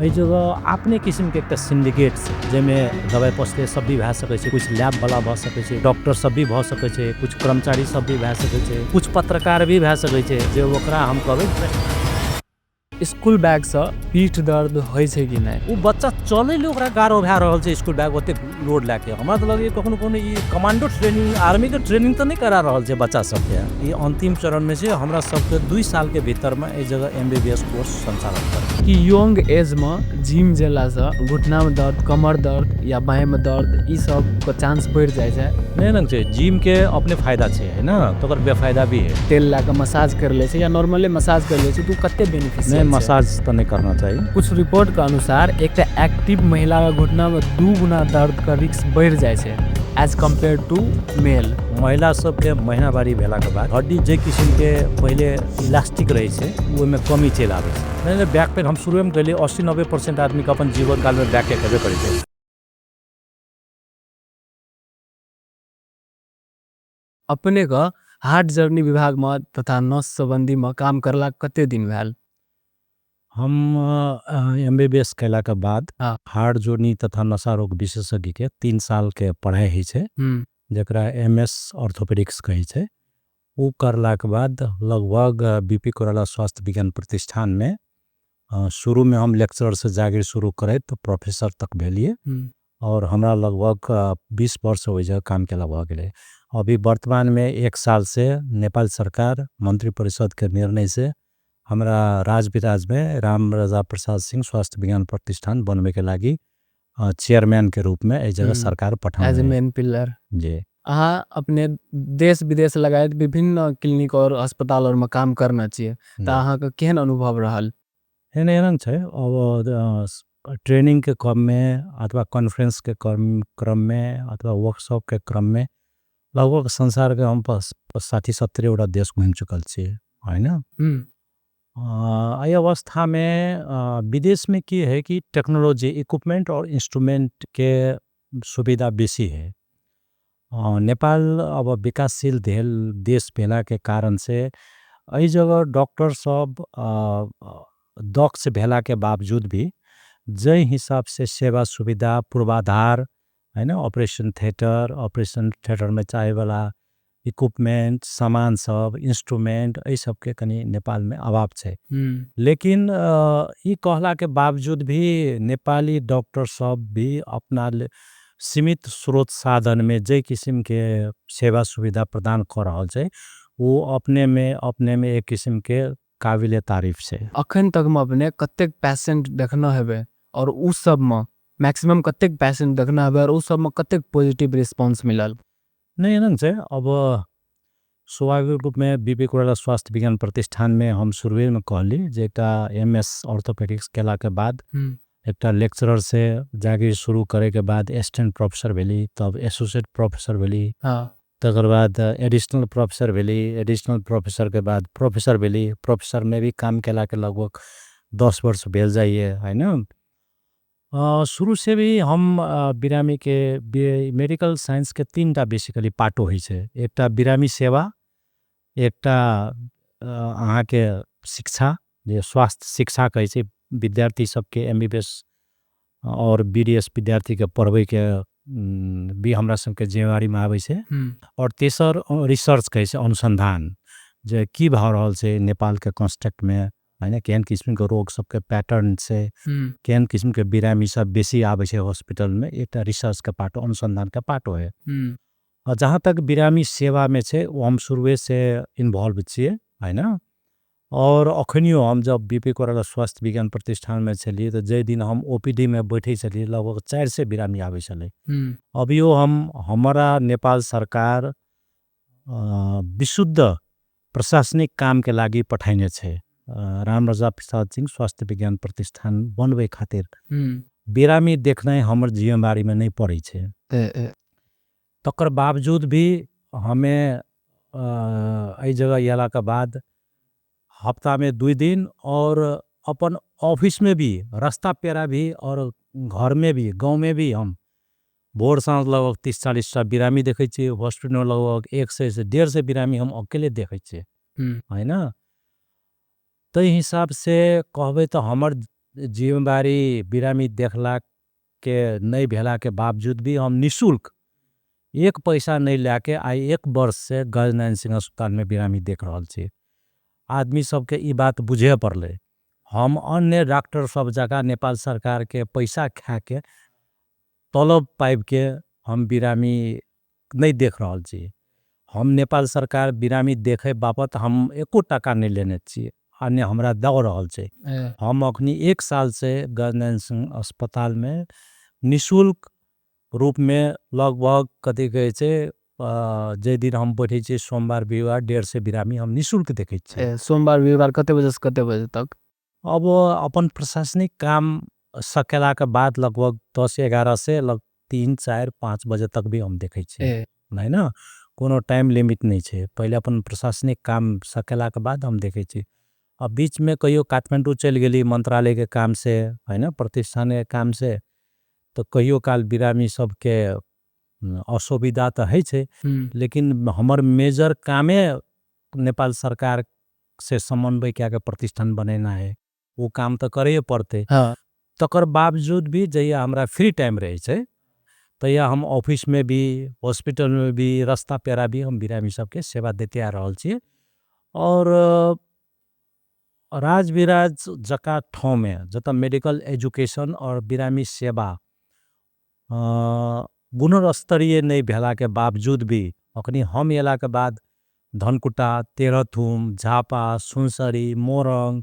एहि जगह अपने किसिमके एकटा सिंडिकेट छै जाहिमे दवाइ पसले सब भी भए सकै छै, कुछ लैब वाला भऽ सकै छै, डॉक्टर सब भी भऽ सकै छै, कुछ कर्मचारी सब भी भए सकै छै, कुछ पत्रकार भी भए सकै छै जे ओकरा हम कहबै स्कूल बैग से पीठ दर्द होइ छै कि नहीं? वो बच्चा चले ले ओकरा गारो भए रहल छै स्कूल बैग ओते लोड लेके। हमरा तो लगे कखनो कोनो ई कमांडो ट्रेनिंग आर्मी के ट्रेनिंग तो नहीं करा रहल छै बच्चा सबके। ई अंतिम चरण में छै, हमरा सबके 2 साल के भीतर में ए जगह एमबीबीएस कोर्स संचालन कर कि यंग एज में जिम जेला से घुटना में दर्द, कमर दर्द या बाएं में दर्द ई सब को चांस बढ़ जाए छै? नहीं छै, जिम के अपने फायदा छै है ना, तो ओकर बेफायदा भी है। तेल लाके मसाज कर ले छै या नॉर्मली मसाज कर ले छै तो कते बेनिफिशियल नहीं मसाज तो नहीं करना चाहिए। कुछ रिपोर्ट के अनुसार एक एक्टिव महिला का घुटना में 2 गुना दर्द का रिस्क बढ़ जाए छै एज कम्पेयर टू मेल। महिला सबके महीनावारी भेला के बाद हड्डी जे किस्म के पहले इलास्टिक रहे छै ओहिमे कमी चलि आबै छै। नहीं बैक पेन हम शुरू में कहलिए 80-90% आदमी के अपन जीवन काल में बैक के हेबे करै छै। अपने का हार्ट जर्नी विभाग में तथा नस संबंधी में काम करला कते दिन भेल? हम एमबीबीएस कैला के बाद हाँ। हार्ट जर्नी तथा नशा रोग विशेषज्ञ के 3 साल के पढ़ाई है छै जकरा एमएस ऑर्थोपेडिक्स कही छै। वो करला के बाद लगभग बीपी कोराला स्वास्थ्य विज्ञान प्रतिष्ठान में शुरू में हम लेक्चरर से जागिर शुरू करे तो प्रोफेसर तक भेलिए और हमरा लगभग 20 वर्ष हो जगह काम केला भऽ गेलै। अभी वर्तमान में 1 साल से नेपाल सरकार मंत्री परिषद के निर्णय से हमरा राजविराज में राम रजा प्रसाद सिंह स्वास्थ्य विज्ञान प्रतिष्ठान बनवे के लागी चेयरमैन के रूप में इस जगह सरकार पठाना एज ए मेन पिलर जी। अहाँ अपने देश विदेश लगायत विभिन्न क्लिनिक और अस्पताल और में काम करना चाहिए तो अहाँ का केहन अनुभव रहल? एहन छै अब ट्रेनिंग के क्रम में अथवा कॉन्फ्रेंस के क्रम में अथवा वर्कशॉप के क्रम में लगभग संसार के हम 60-70 वटा देश घूम चुकल छी है ना। अवस्था में विदेश में की है कि टेक्नोलॉजी इक्विपमेंट और इंस्ट्रूमेंट के सुविधा बेसी है। नेपाल अब विकासशील देश भेला के कारण से एहि जगह डॉक्टर सब दक्ष भेला के बावजूद भी जै हिसाब से सेवा सुविधा पूर्वाधार है ना, ऑपरेशन थिएटर में चाहे वाला इक्विपमेंट सामान सब इंस्ट्रूमेंट ये सब के कनी नेपाल में अभाव है। लेकिन ये कहला के बावजूद भी नेपाली डॉक्टर सब भी अपना सीमित स्रोत साधन में जे किस्म के सेवा सुविधा प्रदान कर रहा है वो अपने में एक किस्म के काबिल तारीफ से। अखन तक में अपने कतेक पेशेंट देखना है और उस सब में मैक्सिमम कतेक पेशेंट देखना है और उस सब में कतेक पॉजिटिव रिस्पांस मिलल? नहीं अब स्वाभाविक रूप में बीपी कोराला स्वास्थ्य विज्ञान प्रतिष्ठान में हम शुरुए में कहली जे एकटा एमएस ऑर्थोपेडिक्स केला के बाद एकटा लेक्चरर से जागिर शुरू करे के बाद असिस्टेंट प्रोफेसर भेली, तब एसोसिएट प्रोफेसर भेली, तकर बाद एडिशनल प्रोफेसर भेली, एडिशनल प्रोफेसर के बाद प्रोफेसर भेली, प्रोफेसर में भी काम केला के लगभग 10 वर्ष भेल जाइए है ना। शुरू से भी हम बिरामी के मेडिकल साइंस के 3टा बेसिकली पार्टो होइ छै। एकटा बिरामी सेवा, एकटा अहाँ के शिक्षा जे स्वास्थ्य शिक्षा कहै छै विद्यार्थी सबके एमबीबीएस और बीडीएस विद्यार्थी के पढ़वे के भी हमरा सबके जिम्मेवारी में आबै छै। और तेसर रिसर्च कहै छै अनुसंधान जे की भऽ रहल छै नेपाल के कॉन्टेक्स्ट में है ना, केहन किस्म के रोग सबके पैटर्न से केहन किस्म के बिरामी सब बेसी आबै छै हॉस्पिटल में, एक रिसर्च के पार्ट अनुसंधान के पार्ट है। और जहाँ तक बिरामी सेवा में छे वो हम शुरुए से इन्वॉल्व छिए है ना। और अखनियो हम जब बीपी कोराला स्वास्थ्य विज्ञान प्रतिष्ठान में चलिए तो जै दिन हम ओपीडी में बैठे चलिए लगभग 400 बिरामी आवे चले। अभियो हमारा नेपाल सरकार विशुद्ध प्रशासनिक काम के लागी पठाइने छे राम रजा प्रसाद सिंह स्वास्थ्य विज्ञान प्रतिष्ठान बनवे खातिर। बिरामी देखना हमर जिम्मेवारी में नहीं पड़े छे। तकर बावजूद भी हमें एहि जगह अयला के बाद हफ्ता में 2 दिन और अपन ऑफिस में भी रास्ता पेरा भी और घर में भी गांव में भी हम भोर सांझ लगभग 30-40 बिरामी देखे छे। हॉस्पिटल में लगभग 100 से 150 बिरामी हम अकेले देखे छे है ना। तो हिसाब से कहबे तो हमर जिम्मेवारी बिरामी देखला के नहीं भेला के बावजूद भी हम निःशुल्क 1 पैसा नहीं लाके आई 1 वर्ष से गजनयन सिंह अस्पताल में बिरामी देख रहल छी। आदमी सबके ई बात बुझे पड़ले। हम अन्य डॉक्टर सब जगह नेपाल सरकार के पैसा खा के तलब पाइब के हम बिरामी नहीं देख रहल छी। हम नेपाल सरकार बिरामी देखे बापत हम एको टका नहीं लेने छी। अन्य हमरा दौ रहल छे। हम अखनी 1 साल से गजनयन सिंह अस्पताल में निःशुल्क रूप में लगभग कथी कहे छे जे दिन हम बैठे छी सोमवार रविवार 150 बिरामी हम निःशुल्क देखे छी। सोमवार रविवार कते बजे से कते बजे तक? अब अपन प्रशासनिक काम सकेला के बाद लगभग 10-11 से 3-4-5 बजे तक भी हम देखे छी। नहीं ना कोनो टाइम लिमिट नहीं छे। पहले अपन प्रशासनिक काम सकेला के बाद हम देखे छी। अब बीच में कहियो काठमांडू चल गेली मंत्रालय के काम से, है ना, प्रतिष्ठान के काम से, तो कहियो काल बिरामी सबके असुविधा तो है छे। लेकिन हमर मेजर कामे नेपाल सरकार से समन्वय क्या के प्रतिष्ठान बनेना है, वो काम तो करे पड़ते। तकर बावजूद भी जहिया हमरा फ्री टाइम रहे छे तहिया हम ऑफिस में भी, हॉस्पिटल में भी, रास्ता पेरा भी हम बिरामी सबके सेवा देते आ रहल छी। और राजविराज जका ठाउँ में जता मेडिकल एजुकेशन और बिरामी सेवा गुणस्तरीय नहीं भेला के बावजूद भी अखनी हम एला के बाद धनकुटा, तेह्रथुम, झापा, सुनसरी, मोरङ,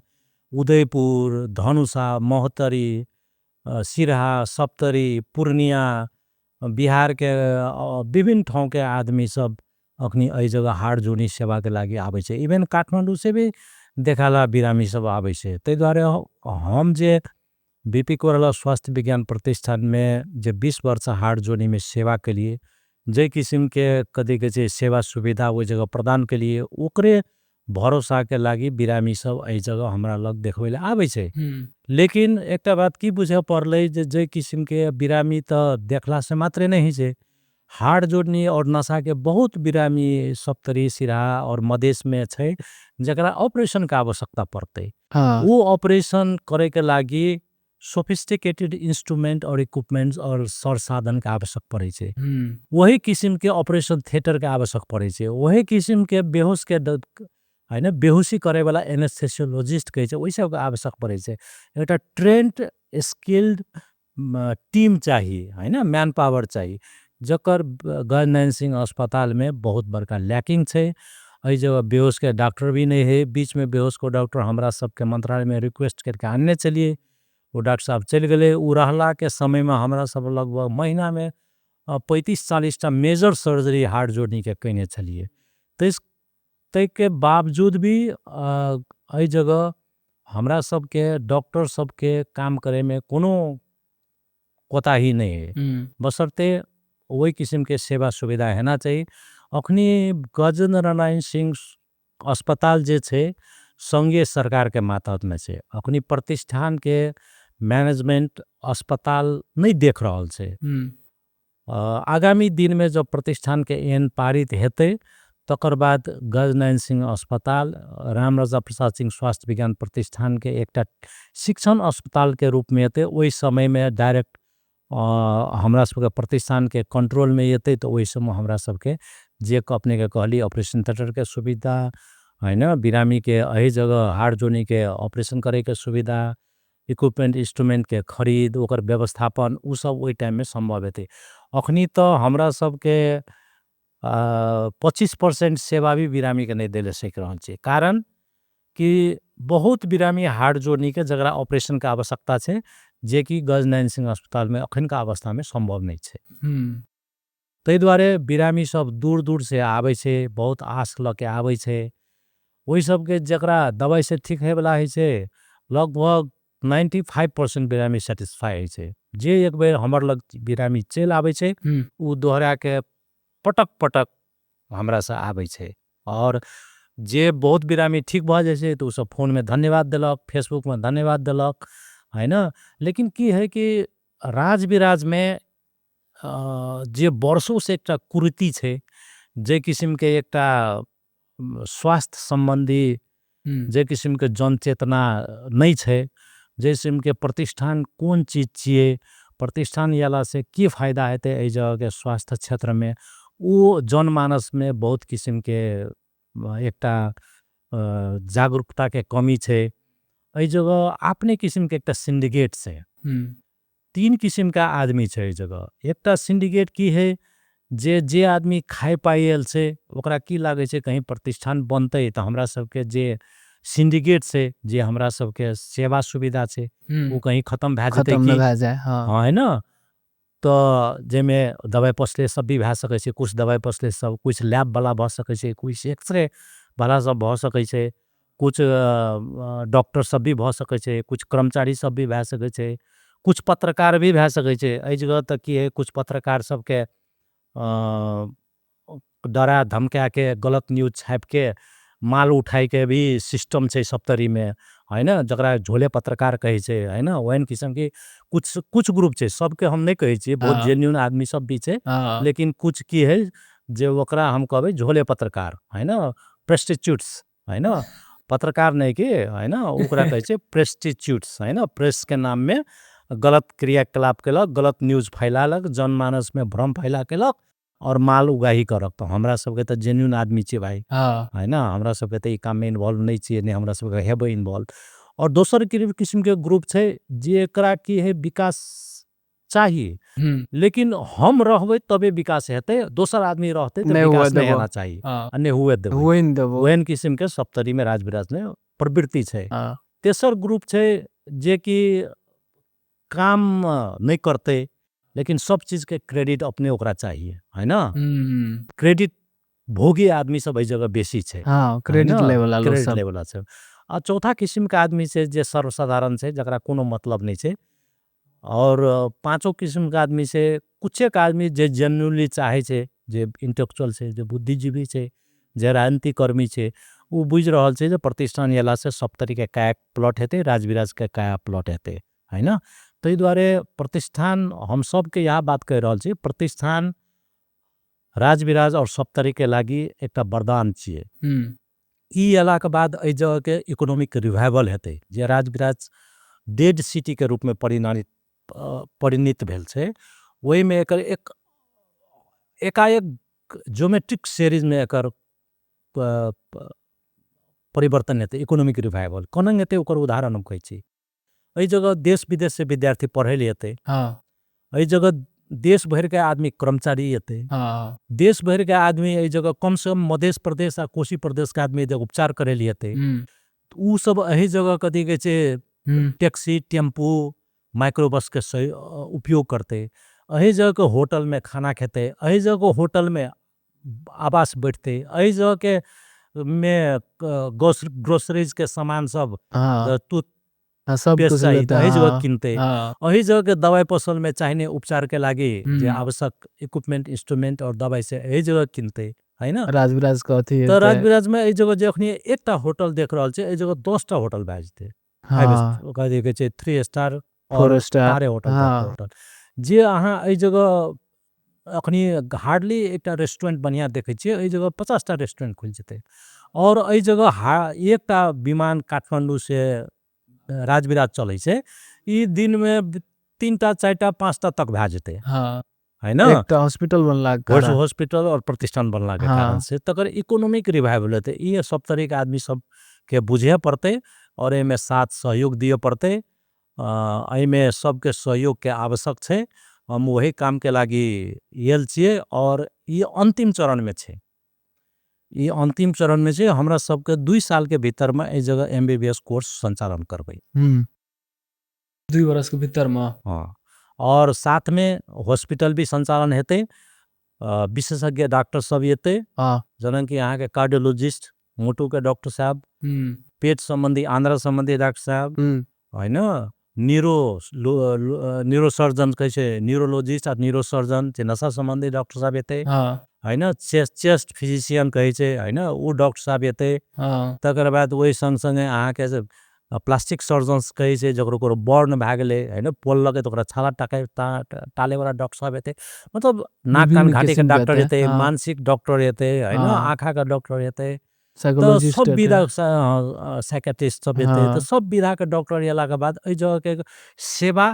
उदयपुर, धनुषा, महोत्तरी, सिरहा, सप्तरी, पूर्णिया, बिहार के विभिन्न ठाउँ के आदमी सब अखनी एहि जगह हाड जोनी सेवा के लागि आवे छे। इवन काठमांडू से भी देखाला बिरामी सब आवे छे। तै द्वारे हम जे बीपी कोइराला स्वास्थ्य विज्ञान प्रतिष्ठान में जे 20 वर्ष हाड जोनी में सेवा के लिए जे किस्म के कदे के जे सेवा सुविधा वो जगह प्रदान के लिए ओकरे भरोसा के लागी बिरामी सब एहि जगह हमरा लग देखबे आवे छे। लेकिन एकटा बात की बुझे पड़ले जे किस्म के बिरामी तो देखला से मात्रे नहीं छे। हाड जोड़नी और नशा के बहुत बिरामी सप्तरी, सिरहा और मधेश में छे जकरा ऑपरेशन का आवश्यकता पड़ते। वो ऑपरेशन करे के लागी सोफिस्टिकेटेड इंस्ट्रूमेंट और इक्विपमेंट्स और संसाधन का आवश्यक पड़े छे। वही किस्म के ऑपरेशन थिएटर के आवश्यक पड़े छे। वही किस्म के बेहोश के है ना बेहोशी करे वाला एनेस्थेसियोलॉजिस्ट कहे छे वही सब के आवश्यक पड़े छे। एउटा ट्रेंड स्किल्ड टीम चाहिए, है ना, मैन पावर चाहिए, जकर गजनयन सिंह अस्पताल में बहुत बड़का लैकिंग छे। एहि जगह बेहोश के डॉक्टर भी नहीं है। बीच में बेहोश को डॉक्टर हमरा सबके मंत्रालय में रिक्वेस्ट करके आने चलिए, वो डॉक्टर साहब चल गए। उ रहला के समय में हमरा सब लगभग महीना में 35-40 टा मेजर सर्जरी हार्ट जोड़नी के कईने चलिए। तै के बावजूद भी एहि जगह हमरा सबके डॉक्टर सबके काम करे में कोनो कोताही नहीं है। बशर्ते वही किस्म के सेवा सुविधा है ना चाहिए। अखनी गजनयन सिंह अस्पताल जे छे संघीय सरकार के मातहत में छे। अखनी प्रतिष्ठान के मैनेजमेंट अस्पताल नहीं देख रहल छे। आगामी दिन में जब प्रतिष्ठान के एन पारित हेते तकर बाद गजनयन सिंह अस्पताल रामराजा प्रसाद सिंह स्वास्थ्य विज्ञान प्रतिष्ठान के एकटा शिक्षण अस्पताल के रूप में हेते। वही समय में डायरेक्ट हमरा सबके प्रतिष्ठान के कंट्रोल में हेते। तो वही समय हमरा सबके जे अपने के कहली ऑपरेशन थिएटर के सुविधा, है ना, बिरामी के एही जगह हार्ट जोनी के ऑपरेशन करे के सुविधा, इक्विपमेंट इंस्ट्रूमेंट के खरीद, ओकर व्यवस्थापन, उ सब वही टाइम में संभव हेते। अखनी तो हमरा सबके 25% सेवा भी बिरामी के नहीं देले सक रहल छे। कारण कि बहुत बिरामी हार्ट जोड़नी के जगह ऑपरेशन का आवश्यकता छे जे कि गजनयन सिंह अस्पताल में अखन का अवस्था में संभव नहीं छे। तै द्वारे बिरामी सब दूर दूर से आवे छे, बहुत आस लके आवे छे। वही सब के जकरा दवाई से ठीक है वाला है छे लगभग 95% बिरामी सेटिस्फाई है छे। जे एक बेर हमर लग बिरामी चल आवे छे उ दोहरा के पटक पटक हमरा से आवे छे। और जे बहुत बिरामी ठीक भ जाय छे तो उ सब फोन में धन्यवाद देलक, फेसबुक में धन्यवाद देलक, है ना। लेकिन की है कि राजविराज में जे वर्षों से एकटा कुरीति छे, जे किस्म के एकटा स्वास्थ्य संबंधी जे किस्म के जन चेतना नहीं छे, जैसे के प्रतिष्ठान कौन चीज चाहिए, प्रतिष्ठान याला से की फायदा हेते एहि जगह के स्वास्थ्य क्षेत्र में, वो जनमानस में बहुत किस्म के एकटा जागरूकता के कमी छे। एहि जगह आपने किस्म के एकटा सिंडिकेट से 3 किस्म का आदमी छे एहि जगह। एकटा सिंडिकेट की है, जे आदमी खाए पाइल से ओकरा की लागे छे कहीं प्रतिष्ठान बनते तो हमरा सबके जे सिंडिकेट से जे हमरा सबके सेवा सुविधा छे वो कहीं खत्म भए जते खत्म की न भए जाए। हाँ है ना। तो जेमे दवाई पसले सब भी भए सके छे, कुछ दवाई पसले सब, कुछ लैब वाला भ सके छे, कुछ एक्सरे वाला सब भ सके छे, कुछ डॉक्टर सब भी भ सके छे, कुछ कर्मचारी सब भी भए सके छे, कुछ पत्रकार भी भए सके छे। एहि जगह तक कि है कुछ पत्रकार सबके डरा धमका के गलत न्यूज छाप के माल उठाई के भी सिस्टम छे सप्तरी में, है ना, जकरा झोले पत्रकार कहे छे, है ना। वैन किस्म के कुछ ग्रुप छे, सबके हम नहीं कहे छे, बहुत जेन्युइन आदमी सब भी छे, लेकिन कुछ की है जे ओकरा हम कहबे झोले पत्रकार, है ना, प्रेस्टिट्यूट्स, है ना, पत्रकार नहीं के, है ना, ओकरा कहे छे प्रेस्टिट्यूट्स, है ना। प्रेस के नाम में गलत क्रियाकलाप केलक, गलत न्यूज फैलालक, जनमानस में भ्रम फैला केलक और माल उगाही करक। तो हमरा सबके तो जेन्युइन आदमी छे भाई, है ना, हमरा सबके तो ई काम में इन्वॉल्व नहीं छे, ने हमरा सबके हेबे इन्वॉल्व। और दोसर किस्म के ग्रुप छे जेकरा की है विकास चाहिए, लेकिन हम रहबे तबे विकास हेते, दोसर आदमी रहते तो विकास नहीं होना चाहिए, अन्य हुए देबे। वैन किस्म के सप्तरी में राजविराज ने प्रवृत्ति छे। तेसर ग्रुप छे जे कि काम नहीं करते, लेकिन सब चीज के क्रेडिट अपने ओकरा चाहिए, है ना। क्रेडिट भोगी आदमी सब एहि जगह बेसी छे, क्रेडिट लेवल क्रेडिट लेवल छे। आ चौथा किस्म के आदमी छे जे सर्वसाधारण छे, जकरा कोनो मतलब नहीं छे। और पांचों किस्म के आदमी से कुछ एक आदमी जे जेन्युइनली चाहे छे, जे इंटेलेक्चुअल छे, जे बुद्धिजीवी छे, जे राजनीतिक कर्मी छे, वो बुझ रहल छे जे प्रतिष्ठान याला से सप्तरी के काया प्लॉट हेते, राजविराज के काया प्लॉट हेते, है ना। तो द्वारे प्रतिष्ठान हम सब के यहाँ बात कर रहल छी, प्रतिष्ठान राजविराज और सप्तरी के लागी एक वरदान छिए। ई अला के बाद एहि जगह के इकोनॉमिक रिवाइवल हेते, जे राजविराज डेड सिटी के रूप में परिणित भेल छे। वही में एकर एक एकाएक ज्योमेट्रिक सीरीज में एकर परिवर्तन हेते, इकोनॉमिक रिवाइवल कोन हेते ओकर उदाहरण हम कहै छी। एहि जगह देश विदेश से विद्यार्थी पढ़े ले हेते, एहि जगह देश भर के आदमी कर्मचारी हेते, देश भर के आदमी एहि जगह कम से कम मध्य प्रदेश आ कोशी प्रदेश के आदमी उपचार करे ले हेते। उ सब एहि जगह कथी कहै छै टैक्सी, टेम्पू, माइक्रोबस के उपयोग करते, एहि जगह के होटल में खाना खेते, एहि जगह के होटल में आवास बैठते, एहि जगह के में ग्रोसरीज के सामान सब एहि जगह किनते, एहि जगह के दवाई पसल में चाहिए उपचार के लागी जे आवश्यक इक्विपमेंट, इंस्ट्रूमेंट और दवाई से एहि जगह किनते, है ना। राजविराज का अथी तो राजविराज में एहि जगह जखनी एकटा होटल देख रहल छे, एहि जगह 10टा होटल भए जेते, 3 स्टार और 4 स्टार होटल। जे अहाँ एहि जगह अखनी हार्डली एकटा रेस्टोरेंट बढ़िया देखे छिए, एहि जगह 50टा रेस्टोरेंट खुल जेते। और एहि जगह एकटा विमान काठमांडू से राजविराज चले छे, ई दिन में 3टा 4टा 5टा तक भए जेते, है ना। एकटा हॉस्पिटल बनला हॉस्पिटल और प्रतिष्ठान बनला के कारण से तकर इकोनॉमिक रिवाइवल हेते। ई सब तरह के आदमी सब के बुझे पड़ते और एमे साथ सहयोग दिए पड़ते। एमे सबके सहयोग के आवश्यक छे। हम वही काम के लागी यल छिए और ये अंतिम चरण में छे, ये अंतिम चरण में छे। हमरा सबके 2 साल के भीतर में ए जगह एमबीबीएस कोर्स संचालन करबे, 2 वर्ष के भीतर में। हाँ, और साथ में हॉस्पिटल भी संचालन हेते, विशेषज्ञ डॉक्टर सब हेते, जन कि यहाँ के कार्डियोलॉजिस्ट, मोटू के डॉक्टर साहब, पेट संबंधी, आंद्रा संबंधी डॉक्टर साहब, है ना, न्यूरोसर्जन कैसे, न्यूरोलॉजिस्ट और न्यूरोसर्जन जे नशा संबंधी डॉक्टर साहब हेते, है ना, चेस्ट फिजिशियन कहे छे, है ना, वो डॉक्टर साहब हेते। तकर बाद वही संग संगे अहाँ के प्लास्टिक सर्जन्स कहे छे, जकरो को बर्न भए गेले, है ना, पोल लगे तो ओकरा छाला टाले वाला डॉक्टर साहब हेते। मतलब नाक कान घाटी के डॉक्टर हेते, मानसिक डॉक्टर हेते, है ना, आँखा का डॉक्टर हेते, तो साइकोलॉजिस्ट सब हेतै विधा साइकेट्रिस्ट सब हेतै तो हाँ सब विधा के डॉक्टर अयलाके बाद एहि जगह के सेवा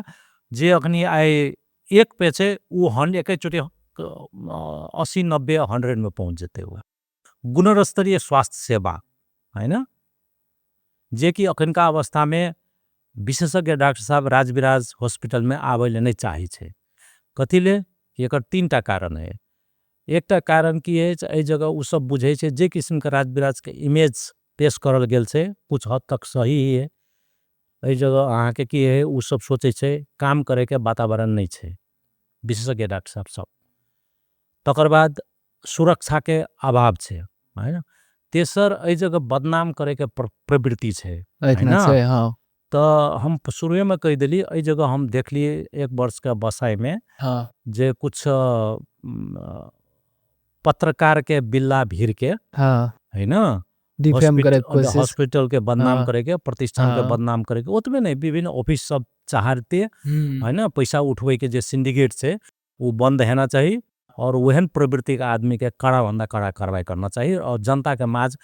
जे अखनी आइ एक पे छै उ एकैचोटि 80 90 100 में पहुँच जेतै उ गुणस्तरीय स्वास्थ्य सेवा होइन जे कि अखनका अवस्था में विशेषज्ञ डॉक्टर साहब राजविराज हॉस्पिटल में आबै ले नहीं चाही छै कथी ले एकर 3टा कारण है एकटा कारण की है एहि जगह उ सब बुझै छै जे किस्म के राजविराज के इमेज पेश करल गेल छै कुछ हद तक सही ही है एहि जगह अहाँ के की है उ सब सोचे छै काम करे के वातावरण नहीं छै विशेषज्ञ डॉक्टर साहब सब तकर बाद सुरक्षा के अभाव छै होइन तेसर एहि जगह बदनाम करे के प्रवृत्ति छै एतना होइन छै हाँ तो हम शुरुए में कह दिली एहि जगह हम देखली 1 वर्ष के बसाई में हाँ जे कुछ पत्रकार के बिल्ला भीड़ के हाँ होइन डिफेम करे के कोशिश हॉस्पिटल के बदनाम हाँ करे के प्रतिष्ठान के हाँ बदनाम करे के ओतबे नहीं विभिन्न ऑफिस सब चाहते हम्म होइन पैसा उठबै के जे सिंडिकेट छै वो बंद होना चाहिए और वहन प्रवृत्ति के आदमी के कड़ा भंदा कड़ा कार्रवाई करना चाहिए और जनता के माज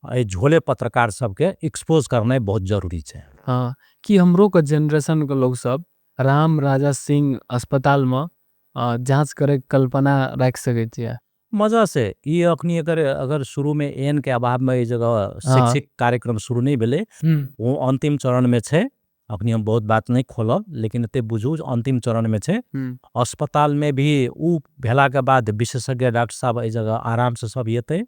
झोले पत्रकार सबके एक्सपोज करना बहुत जरूरी है हाँ कि हमरो के जनरेशन के लोग सब राम राजा सिंह अस्पताल में जांच करे के कल्पना रख सके छियै मजा से ये अखनी अगर शुरू में एन के अभाव में जगह शैक्षिक कार्यक्रम शुरू नहीं भेले वो अंतिम चरण में छे अखनी हम बहुत बात नहीं खोलब लेकिन एते बुझू अंतिम चरण में छे अस्पताल में भी उ भेला के बाद विशेषज्ञ डॉक्टर साहब एहि जगह आराम से सब येते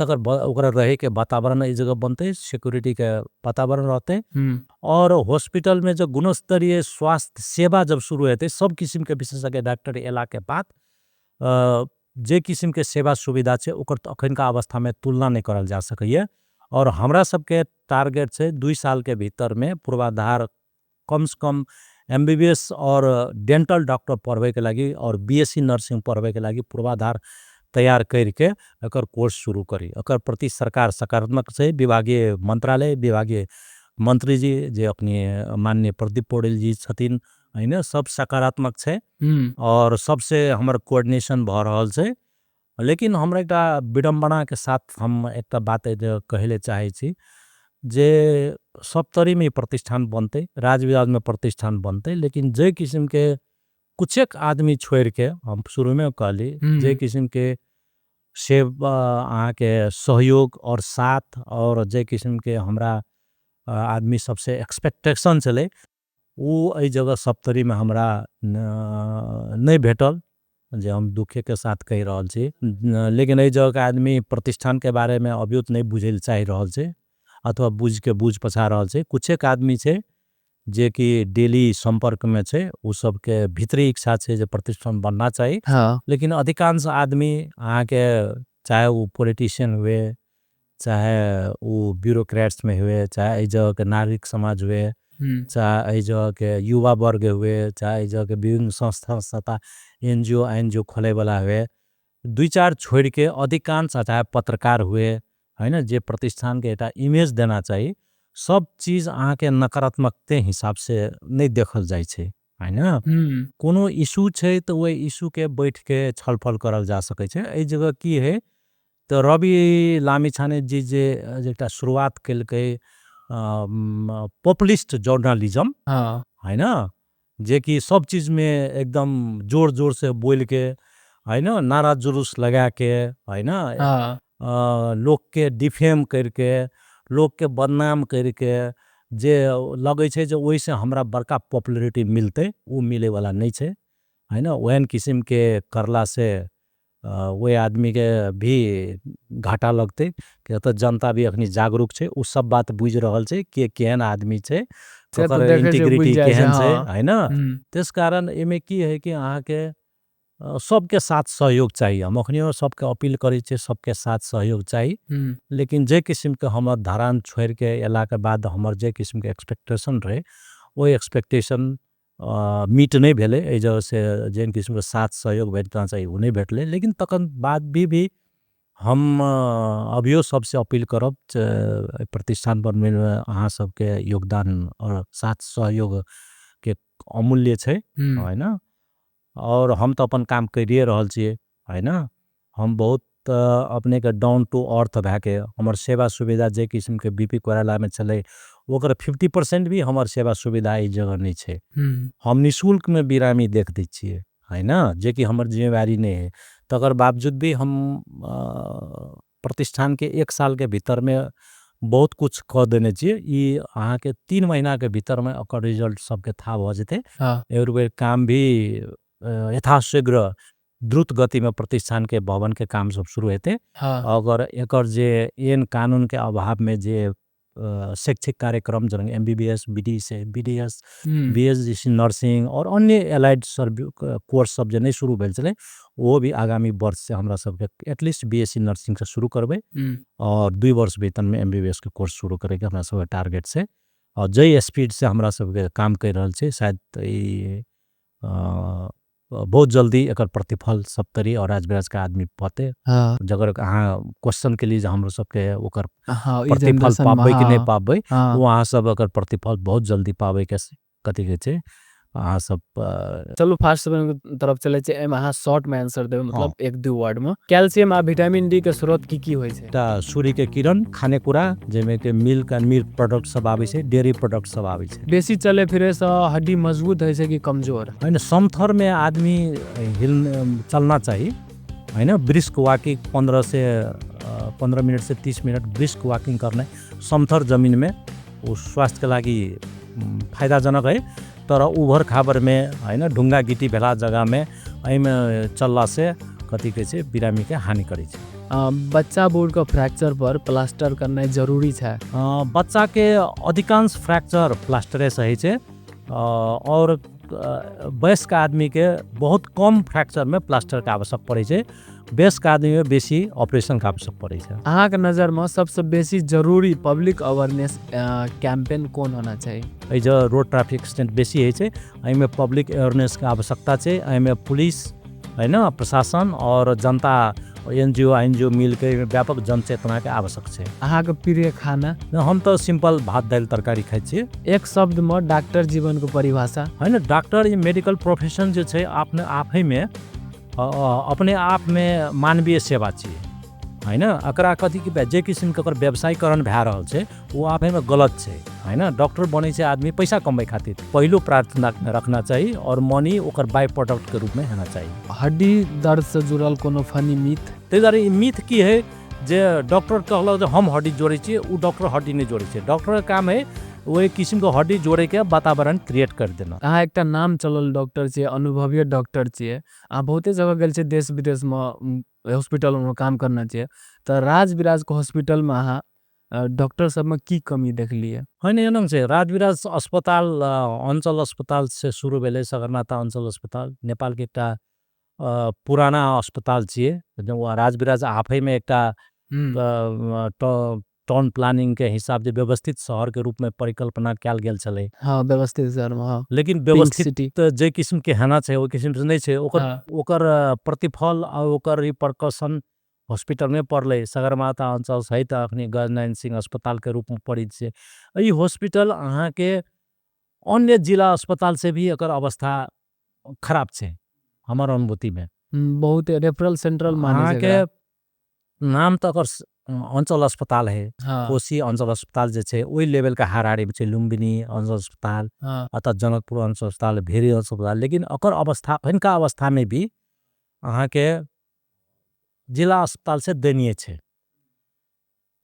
तकर ओकरा रहे के वातावरण इस जगह बनते सिक्योरिटी के वातावरण रहते और हॉस्पिटल में जो गुणस्तरीय स्वास्थ्य सेवा जब शुरू होते सब किस्म के विशेषज्ञ डॉक्टर एला के बाद जे किस्म के सेवा सुविधा है ओकर अखनका अवस्था में तुलना नहीं करल जा सकैए और हमरा सबके टारगेट से 2 साल के भीतर में पूर्वाधार कम से कम MBBS और डेंटल डॉक्टर पढ़वे के लगी और BSc नर्सिंग पढ़वे के लगी पूर्वाधार तैयार करके एकर कोर्स शुरू करी एकर प्रति सरकार सकारात्मक से विभागीय मंत्रालय विभागीय मंत्री जी जे अपनी माननीय प्रदीप पौडेल जी छथिन होइन सब सकारात्मक छै और सबसे हमर कोऑर्डिनेशन भ रहल छै लेकिन हमरा एकटा विडंबना के साथ हम एकटा बात कहले चाहे छी जे सप्तरी में प्रतिष्ठान बनते राजविराज में प्रतिष्ठान बनते लेकिन जे किस्म के कुछ एक आदमी छोड़ के हम शुरू में कहली जे किस्म के सेवा अहाँ के सहयोग और साथ और जे किस्म के हमरा आदमी सबसे एक्सपेक्टेशन चले वो एहि जगह सप्तरी में हमरा नहीं भेटल जे हम दुखे के साथ कह रहल छी लेकिन एहि जगह के आदमी प्रतिष्ठान के बारे में अभियुत नहीं बुझे चाह रहल छे अथवा बुझ पछा रहल छे कुछ एक आदमी छे जे कि डेली संपर्क में छे उ सब के भीतरी इच्छा छे जे प्रतिष्ठान बनना चाहिए लेकिन अधिकांश आदमी अहाँ के चाहे वो पॉलिटिशियन हुए चाहे वो ब्यूरोक्रेट्स में हुए चाहे एहि जगह के नागरिक समाज हुए चाहे एहि जगह के युवा वर्ग हुए चाहे एहि जगह के विभिन्न संस्था NGO खोले वाला हुए 2-4 छोड़ के अधिकांश चाहे पत्रकार हुए है ना जे प्रतिष्ठान के एटा इमेज देना चाहिए सब चीज अहाँ के नकारात्मक के हिसाब से नहीं देखल जाए छे है ना कोनो इशू छे तो वो इशू के बैठ के छलफल करल जा सके छे एहि जगह की है तो रवि लामिछाने जी जे एकटा शुरुआत केलकै पॉपुलिस्ट जर्नलिज्म है ना जे कि सब चीज में एकदम जोर जोर से बोल के है ना नारा जुलूस लगा के है ना लोग के डिफेम करके लोग के बदनाम करके जे लगे छे जो वही से हमरा बड़का पॉपुलैरिटी मिलते वो मिले वाला नहीं छे है ना वहन किस्म के करला से वो आदमी के भी घाटा लगते कि तो जनता भी अखनी जागरूक छे उ सब बात बुझ रहल छे कि केहन आदमी छे इंटीग्रिटी केहन छे है ना तेस कारण एमे की है कि अहाँ के सबके साथ सहयोग चाहिए हम अखनियो सबके अपील करी छे सबके साथ सहयोग चाहिए लेकिन जे किस्म के हमर धारान छोड़ के एला के बाद हमर जे किस्म के एक्सपेक्टेशन रहे वो एक्सपेक्टेशन मीट नहीं भेले एहि जगह से जेन किस्म के साथ सहयोग भेटना चाहिए वो नहीं भेटले लेकिन तखन बाद भी हम अभियो सबसे अपील करब प्रतिष्ठान बनने में अहाँ सबके योगदान और साथ सहयोग के अमूल्य छे है ना और हम तो अपन काम करिए रहल छिए है ना हम बहुत त अपने के डाउन टू अर्थ भए के हमर सेवा सुविधा जे किस्म के बीपी कोइराला में चले ओकर 50% भी हमर सेवा सुविधा ई जगह नहीं छे। हम निःशुल्क में बिरामी देख दै छिए है ना, जे कि हमर जिम्मेवारी नहीं है। तकर बावजूद भी हम प्रतिष्ठान के 1 साल के भीतर में बहुत कुछ कह देने चाहिए। ई अहाँ के 3 महीना के भीतर में ओकर रिजल्ट सबके था भ जेते। और वे काम भी यथाशीघ्र द्रुत गति में प्रतिष्ठान के भवन के काम सब शुरू हेते। अगर एकर जे एन कानून के अभाव में जे शैक्षिक कार्यक्रम जन एमबीबीएस, बीडीएस, बीएससी नर्सिंग और अन्य एलाइड कोर्स सब जे नहीं शुरू भेल चले वो भी आगामी वर्ष से हमरा सब के एटलीस्ट बीएससी नर्सिंग से शुरू करबे और 2 वर्ष वेतन में एमबीबीएस के कोर्स शुरू करे के हमरा सब के टारगेट से। और जय स्पीड से हमरा सब के काम कर रहल छे शायद ई बहुत जल्दी एकर प्रतिफल सब तरी और राजविराज का आदमी पाते। जगर अहाँ क्वेश्चन के लिए हमरो सबके ओकर प्रतिफल पाबै कि नहीं पाबै वो अहाँ सब अगर प्रतिफल बहुत जल्दी पाबै के कथी के छे अहाँ सब चलो फास्ट तरफ चले छे। एम अहाँ शॉर्ट में आंसर देबे मतलब 1-2 वर्ड में। कैल्शियम आ विटामिन डी के स्रोत की होइ छे? ता सूर्य के किरण, खानेकुरा जेमे के मिल्क एंड मिल्क प्रोडक्ट सब आबै छे, डेयरी प्रोडक्ट सब आबै छे। बेसी चले फिरे से हड्डी मजबूत होय छे कि कमजोर? हैन समथर में आदमी चलना चाहिए है ना। ब्रिस्क वॉकिंग 15 मिनट से 30 मिनट ब्रिस्क वॉकिंग करना समथर जमीन में वो स्वास्थ्य के लागि फायदाजनक है। तर उभर खाबर में है ना ढुंगा गिटी भेला जगह में में चलला से कथी के छे बिरामी के हानि करे छे। बच्चा बूढ़ का फ्रैक्चर पर प्लास्टर करना जरूरी है? बच्चा के अधिकांश फ्रैक्चर प्लास्टरे सही छे और वयस्क आदमी के बहुत कम फ्रैक्चर में प्लास्टर का आवश्यक पड़े छे। वयस्क आदमी में बेसी ऑपरेशन का आवश्यक पड़े छे। अहाँ के नजर में सबसे बेसी जरूरी पब्लिक अवेयरनेस कैंपेन कौन होना चाहिए? जो रोड ट्रैफिक एक्सीडेंट बेसी है छे में पब्लिक अवेयरनेस का आवश्यकता छे। में पुलिस है ना प्रशासन और जनता एनजीओ मिल के व्यापक जनचेतना के आवश्यक छे। अहाँ के प्रिय खाना? हम तो सिंपल भात दाल तरकारी खाइ छे। एक शब्द में डॉक्टर जीवन को परिभाषा? है ना डॉक्टर ये मेडिकल प्रोफेशन जो छे अपने आप में मानवीय सेवा चाहिए है ना। अकरा कथी के जे किस्म के व्यवसायीकरण भए रहल छे वो आपे में गलत छे है ना। डॉक्टर बने छे आदमी पैसा कमाई खातिर पहलो प्रार्थना रखना चाहिए और मनी ओकर बाय प्रोडक्ट के रूप में होना चाहिए। हड्डी दर्द से जुड़ल कोनो फनी मिथ? ते दुआरे मिथ की है जे डॉक्टर कहल जे हम हड्डी जोड़े छे वो डॉक्टर हड्डी नहीं जोड़े छे। डॉक्टर का काम है वो एक किस्म के हड्डी जोड़े के वातावरण क्रिएट कर देना। अहाँ एकटा नाम चलल डॉक्टर छे, अनुभवी डॉक्टर छे, अहाँ बहुते जगह गेल छे देश विदेश में हॉस्पिटल में काम करना चाहिए। तो राजविराज के हॉस्पिटल में अहाँ डॉक्टर सब में की कमी देखलिए? हैन एनम से राजविराज अस्पताल अंचल अस्पताल से शुरू भेले। सगरमाथा अंचल अस्पताल नेपाल के एकटा पुराना अस्पताल छिए। राजविराज आफै में एकटा टाउन प्लानिंग के हिसाब से व्यवस्थित शहर के रूप में परिकल्पना कैल गेल चले। व्यवस्थित शहर में लेकिन व्यवस्थित जे किस्म के हेना छे वो किस्म से नहीं छे। ओकर प्रतिफल और ओकर रिपरकशन हॉस्पिटल में पड़ले। सगरमाथा अंचल सहित अखनी गजनयन सिंह अस्पताल के रूप में पड़ी छे। ई हॉस्पिटल अहाँ के अन्य जिला अस्पताल से भी एकर अवस्था खराब छे हमार अनुभूति में। बहुत रेफरल सेंट्रल माने के नाम तो अगर अंचल अस्पताल है। कोशी अंचल अस्पताल जे छे ओई लेवल का हाराड़ी छे। लुम्बिनी अंचल अस्पताल अथवा जनकपुर अंचल अस्पताल, भेरी अंचल अस्पताल, लेकिन अकर अवस्था इनका अवस्था में भी अहाँ के जिला अस्पताल से दयनीय छे।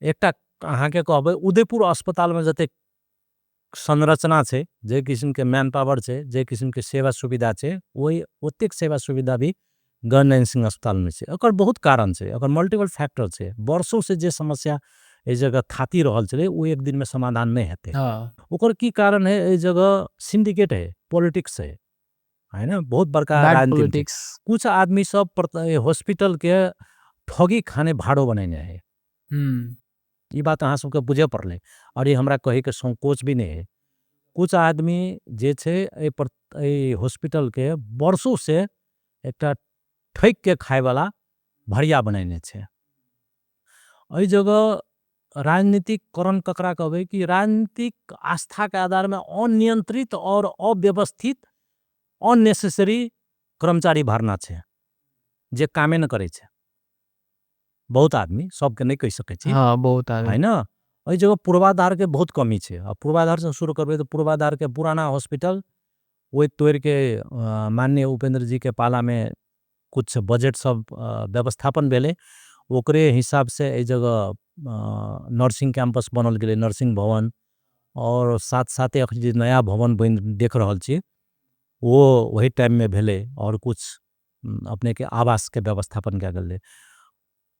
एकटा अहाँ के कहबे उदयपुर अस्पताल में जते संरचना छे, जे किस्म के मैन पावर छे, जे किस्म के सेवा सुविधा छे, वही ओतेक सेवा सुविधा भी गजनयन सिंह अस्पताल में छे। एकर बहुत कारण छे, एकर मल्टीपल फैक्टर छे। वर्षों से जे समस्या ए जगह थाती रहल छे वो एक दिन में समाधान नहीं हेते। ओकर की कारण है? ए जगह सिंडिकेट है, पॉलिटिक्स है ना, बहुत बड़का राजनीतिक। कुछ आदमी सब हॉस्पिटल के ठगी खाने भाड़ो बनाने है। ये बात अहाँ सबके बुझे पड़ले और ये हमरा कहे के संकोच भी नहीं है। कुछ आदमी जे छे ए हॉस्पिटल के वर्षों से एकटा ठग के खाए वाला भड़िया बनाने छे। एहि जगह राजनीतिक करण ककरा कहबे कि राजनीतिक आस्था के आधार में अनियंत्रित और अव्यवस्थित अननेसेसरी कर्मचारी भरना छे जे कामे न करे छे। बहुत आदमी सबके नहीं कह सकै छी हाँ बहुत आगे हैन एहि जगह पूर्वाधार के बहुत कमी छै अब पूर्वाधार से शुरू करबै तो पूर्वाधार के पुराना हॉस्पिटल वही तोड़ के माननीय उपेंद्र जी के पाला में कुछ बजट सब व्यवस्थापन भेले ओकरे हिसाब से एहि जगह नर्सिंग कैंपस बनल गेले नर्सिंग भवन और साथ साथे अखन जे नया भवन बन देख रहल छी वो वही टाइम में भेले और कुछ अपने के आवास के व्यवस्थापन क्या गले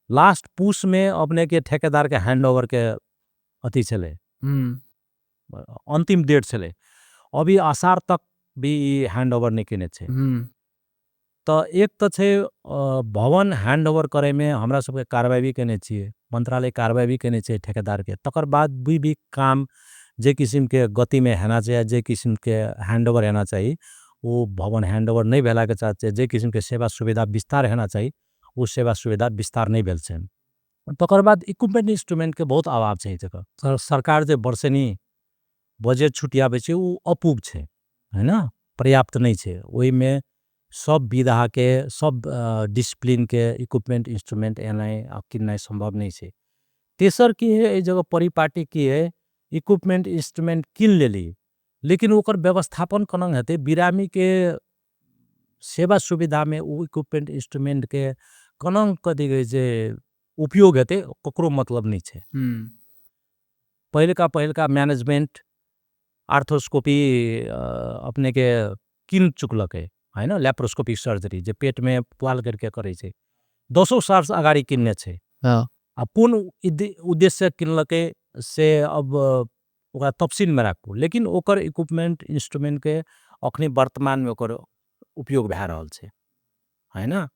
लास्ट पुश में अपने के ठेकेदार के हैंड ओवर के अथी छले अंतिम डेट छले अभी आषाढ़ तक भी हैंड ओवर नहीं केने छे तो एक तो छे भवन हैंड ओवर करे में हमरा सबके कार्रवाई भी केने छिए मंत्रालय कार्रवाई भी केने छे ठेकेदार के तकर बाद भी काम जे किस्म के गति में हेना चाहिए जे किस्म के हैंड ओवर हेना चाहिए वो भवन हैंड ओवर नहीं भेला के चाहते जे किस्म के सेवा सुविधा विस्तार हेना चाहिए वो सेवा सुविधा विस्तार नहीं भेल छे तकर बाद इक्विपमेंट इंस्ट्रूमेंट के बहुत अभाव छे जगह सरकार जे वर्षेनी बजेट छुटियाबे छे वो अपूग छे है ना पर्याप्त नहीं छे वही में सब विधा के सब डिसिप्लिन के इक्विपमेंट इंस्ट्रूमेंट एनाई किन्नाई संभव नहीं छे तेसर की है ये जगह परिपाटी की है इक्विपमेंट इंस्ट्रूमेंट किन लेली लेकिन ओकर व्यवस्थापन कनंग हेते बिरामी के सेवा सुविधा में वो इक्विपमेंट इंस्ट्रूमेंट के कनंग कथी कहे जे उपयोग हेते ककरो मतलब नहीं छे पहले का मैनेजमेंट आर्थोस्कोपी अपने के किन चुकलक है ना लैप्रोस्कोपिक सर्जरी जे पेट में पाल करके करे छे 200 साल से अगाड़ी किन्ने छे आ पूर्ण उद्देश्य किनलके से अब ओकरा तफसील में राखू लेकिन ओकर इक्विपमेंट इंस्ट्रूमेंट के अखनी वर्तमान में ओकर उपयोग भए रहल छे है ना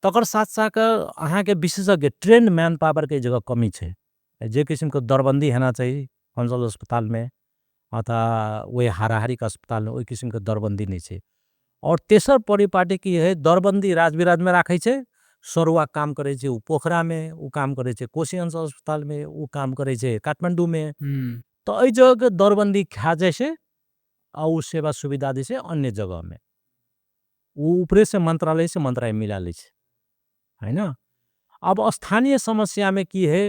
तकर साथ साथ अहाँ के विशेषज्ञ ट्रेंड मैन पावर के जगह कमी छे जे किस्म के दरबंदी होना चाहिए कंसल्ट अस्पताल में अथवा वही हाराहारी का अस्पताल में वही किस्म के दरबंदी नहीं छे और तेसर परिपाटी की है दरबंदी राजविराज में राखे छे सरुआ काम करे छे पोखरा में वो काम करे छे कोशी अंश अस्पताल में वो काम करे छे काठमांडू में तो एहि जगह के दरबंदी खा जाए से और सेवा सुविधा दी से अन्य जगह में वो ऊपरे से मंत्रालय मिला ले है ना अब स्थानीय समस्या में की है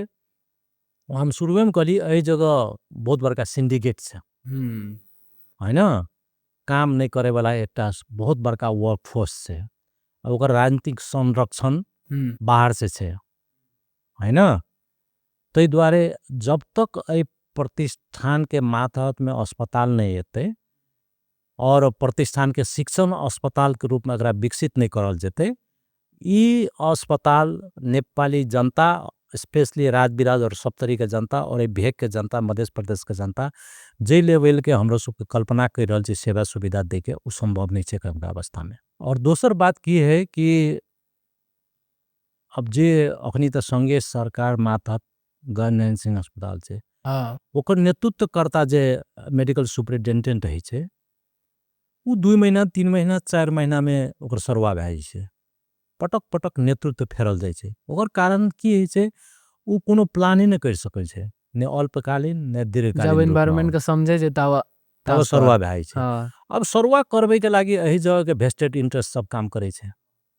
हम शुरू में कहली एहि जगह बहुत बड़का सिंडिकेट छे है ना काम नहीं करे वाला एक बहुत बड़का वर्कफोर्स छे ओकर राजनीतिक संरक्षण बाहर से छे है ना तो द्वारे जब तक ए प्रतिष्ठान के मातहत में अस्पताल नहीं हेते और प्रतिष्ठान के शिक्षण अस्पताल के रूप में अगर विकसित नहीं करल जेते ई अस्पताल नेपाली जनता स्पेशली राजविराज और सप्तरी के जनता और भेग के जनता मध्य प्रदेश के जनता जे लेवल के हमरो सबके कल्पना कर रहल छी सेवा सुविधा दे के संभव नहीं छे कम अवस्था में और दोसर बात की है कि अब जे अखनी तो संघीय सरकार मातहत गवर्नमेंट सिंह अस्पताल छे ओकर नेतृत्व करता जे मेडिकल सुपरिटेंडेंट रही छे वो 2 महीना 3 महीना 4 महीना में ओकर सरवा भए जाय छे पटक पटक नेतृत्व फेरल जाय छे ओकर कारण की है छे वो कोनो प्लान ही नहीं कर सकै छे ने अल्पकालीन ने दीर्घकालीन जब एनवायरनमेंट के समझे जे तब सरवा भए छे अब सरवा करबे के लागी एही जगह के वेस्टेड इंटरेस्ट सब काम करे छे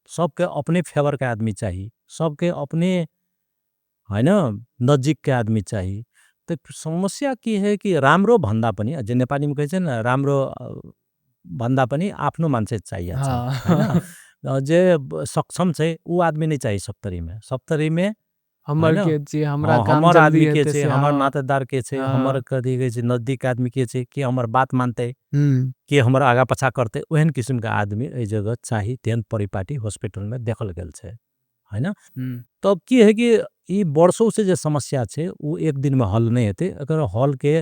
सबके अपने फेवर के आदमी चाहिए सबके अपने है ना नजिक के आदमी चाहिए तो समस्या की है कि राम्रो भन्दा पनि जे नेपाली में कहे छे ना राम्रो भन्दा पनि आफ्नो मान्छे चाहिए है ना जे सक्षम छे वो आदमी नहीं चाहिए सप्तरी में हमर के छे हमरा काम हमर जल्दी आदमी के हेते छे से हमर नातेदार के छे हमर कथी कहे छे नजदीक आदमी के छे कि हमर बात मानते हम्म कि हमर आगा पछा करते ओहन किस्म का आदमी ए जगह चाहिए तेन परिपाटी हॉस्पिटल में देखल गेल छे है ना तब की है कि ई वर्षों से जे समस्या छे वो एक दिन में हल नहीं हेते अगर हल के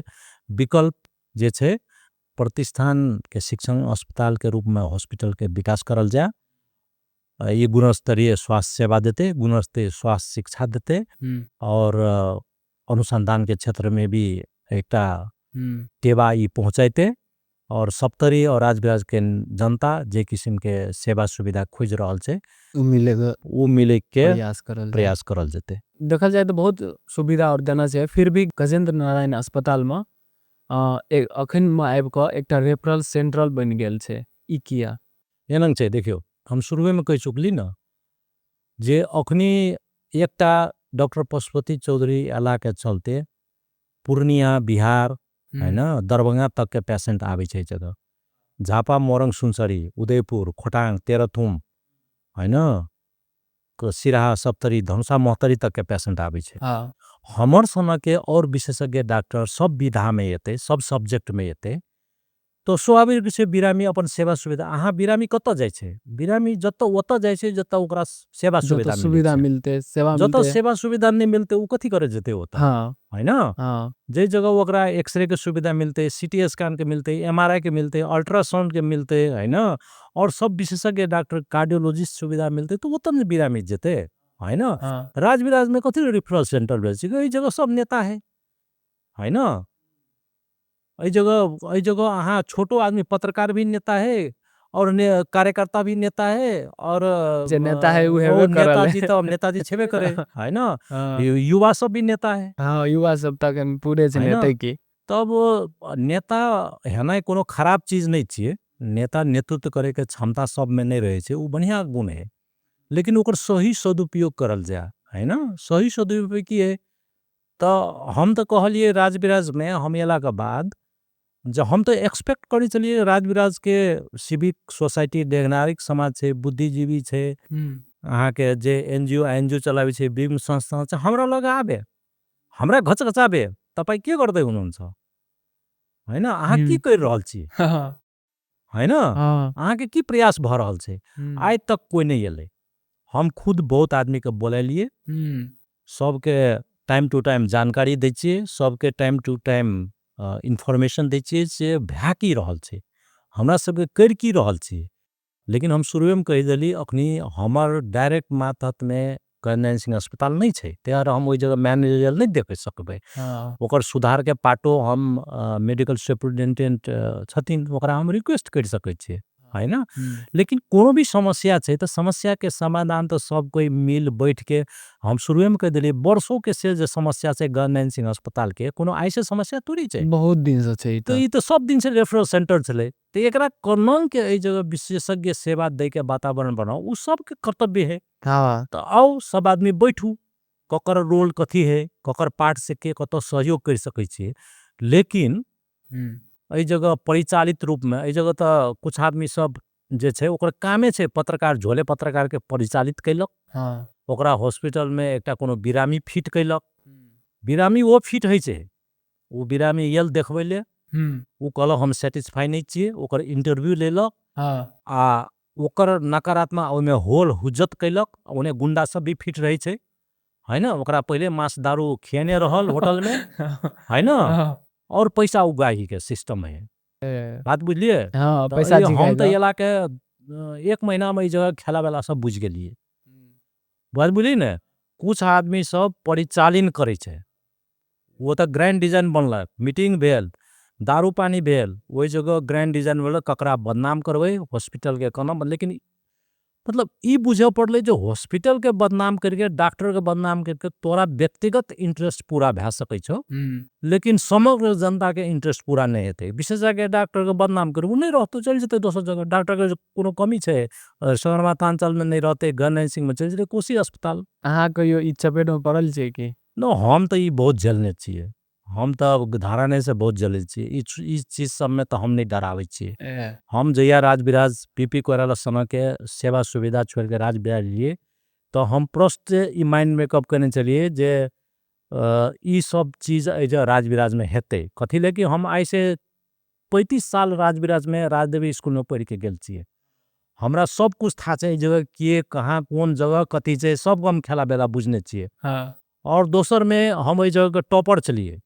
विकल्प जे छे प्रतिष्ठान के शिक्षण अस्पताल के रूप में हॉस्पिटल के विकास करल जाए ये गुणस्तरीय स्वास्थ्य सेवा देते गुणस्तरीय स्वास्थ्य शिक्षा देते और अनुसंधान के क्षेत्र में भी एकटा टेवा ई पहुँचाते और सप्तरी और राजविराज के जनता जे किस्म के सेवा सुविधा खोज रहल छे वो मिले के प्रयास करल जेते देखल जाए तो बहुत सुविधा और देना चाहिए फिर भी गजेंद्र नारायण अस्पताल में एक अखन में आबि क एकटा रेफरल सेंट्रल बन गेल छे ई किया एनंग छे देखियो हम शुरू में कह चुकली ना जे अखनी एकटा डॉक्टर पशुपति चौधरी अला के चलते पूर्णिया बिहार हैन दरभंगा तक के पेशेंट आवे छै जगह झापा मोरङ सुनसरी उदयपुर खोटाङ तेह्रथुम हैन सिराहा सप्तरी धनुषा मोहतरी तक के पेशेंट आवे छै हमर सन के और विशेषज्ञ डॉक्टर सब विधा में एते सब सब्जेक्ट में एते तो स्वाभाविक से बिरामी अपन सेवा सुविधा अहाँ बिरामी कत जाय छै बिरामी जत ओत जाय छै जत ओकरा सेवा सुविधा मिलते सेवा जत सेवा सुविधा नहीं मिलते उ कथी करे जते ओत हैन जे जगह ओकरा एक्सरे के सुविधा मिलते सीटी स्कैन के मिलते एमआरआई के मिलते अल्ट्रासाउंड के मिलते हैन और सब विशेषज्ञ डॉक्टर कार्डियोलॉजिस्ट सुविधा मिलते तो ओत में बिरामी जते हैन राजविराज में कथी रेफरल सेंटर भेल छै जगह सब नेता है हैन ऐ जगह अहाँ छोटो आदमी पत्रकार भी नेता है और कार्यकर्ता भी नेता है और जे नेता है वो नेताजी तो नेताजी छेबे करे है ना युवा सब भी नेता है हाँ युवा सब तक पूरे नेता की तब नेता है ना कोनो खराब चीज नहीं छिए नेता नेतृत्व करे के क्षमता सब में नहीं रहे छे वो बढ़िया गुण है लेकिन ओकर सही सदुपयोग करल जाए है ना सही सदुपयोग की है तो हम तो कहलिए राजविराज में हम एला के बाद जब हम तो एक्सपेक्ट करी चलिए राजविराज के सिविक सोसाइटी नागरिक समाज छे बुद्धिजीवी छे अहाँ के जे एनजीओ चलावे छे विभिन्न संस्था छे हमरा लग आबे हमरा घचघचाबे तपाई के गर्दै हुनुहुन्छ हैन अहाँ की कर रहल छी हैन अहाँ के की प्रयास भ रहल छे आज तक कोई नहीं एले हम खुद बहुत आदमी के बोलालिए सबके टाइम टू टाइम जानकारी दै छिए सबके टाइम टू टाइम इन्फॉर्मेशन दै छिए से भए की रहल छे हमरा सबके कर की रहल छी लेकिन हम शुरू में कह देली अखनी हमर डायरेक्ट मातहत में कल्याण सिंह अस्पताल नहीं छे त्यार हम ओई जगह मैनेजर नहीं देख सकबे ओकर सुधार के पाटो हम मेडिकल सुपरिटेंडेंट छथिन ओकरा हम रिक्वेस्ट कर सकै छी है ना लेकिन कोनो भी समस्या छे तो समस्या के समाधान तो सब कोई मिल बैठ के हम शुरू में कह दिली वर्षों के से जो समस्या से गवर्नमेंट सिंह अस्पताल के कोनो ऐसे समस्या थोड़ी छे बहुत दिन से छे तो ई तो सब दिन से रेफरल सेंटर चले तो एकरा कोनन के ए जगह विशेषज्ञ सेवा दे के वातावरण बनाओ उ सब के कर्तव्य है तो आओ सब आदमी बैठू ककर रोल कथी है ककर पार्ट से के कत सहयोग कर सकै छी लेकिन ए जगह परिचालित रूप में ए जगह तो कुछ आदमी सब जे छे ओकर कामे छे पत्रकार झोले पत्रकार के परिचालित कैलक ओकरा हॉस्पिटल में एकटा कोनो बिरामी फिट कैलक बिरामी वो फिट है छे वो बिरामी यल देखबै ले वो कहल हम सेटिस्फाई नहीं छिए ओकर इंटरव्यू लेलक आ ओकर नकारात्मक ओमे होल हुज्जत कैलक ओने गुंडा सब भी फिट रहे छे है ना ओकरा पहले मांस दारू खियाने रहल होटल में है ना और पैसा उगाही के सिस्टम है बात बुझलिए पैसा हम तो एला के 1 महीना में जगह खेला वाला सब बुझ गेलिए बात बुझली ने कुछ आदमी सब परिचालन करे छे वो तो ग्रैंड डिजाइन बनल मीटिंग भेल दारू पानी भेल वही जगह ग्रैंड डिजाइन वाला ककरा बदनाम करवे हॉस्पिटल के कोना लेकिन मतलब ई बुझे पड़ले जो हॉस्पिटल के बदनाम करके डॉक्टर के बदनाम करके तोरा व्यक्तिगत इंटरेस्ट पूरा भे सकै छो लेकिन समग्र जनता के इंटरेस्ट पूरा नहीं हेते विशेषज्ञ डॉक्टर के बदनाम करू नहीं रहतो चल जते दोसर जगह डॉक्टर के कोनो कमी छे सगरमाथांचल में नहीं रहते गवर्नमेंट सिंह में चल जते कोसी अस्पताल अहाँ कहियो ई चपेट में पड़ल छे कि नो हम तो ई बहुत झेलने छिए हम तो धारणा से बहुत जले छी इस चीज सब में तो हम नहीं डरावे छी हम जया राजविराज पीपी कोइराला समय के सेवा सुविधा छोड़ के राजविराज लिए तो हम प्रश्न ई माइंड मेकअप करने चलिए जे ई सब चीज एजा राजविराज में हेते कथी ले कि हम ऐसे 35 साल राजविराज में राजदेवी स्कूल में पढ़ के गेल छिए हमरा सब कुछ था छे जगह के कहाँ कौन जगह कथी छे सब हम खेला बेला बुझने छिए और दोसर में हम एई जगह के टॉपर चलिए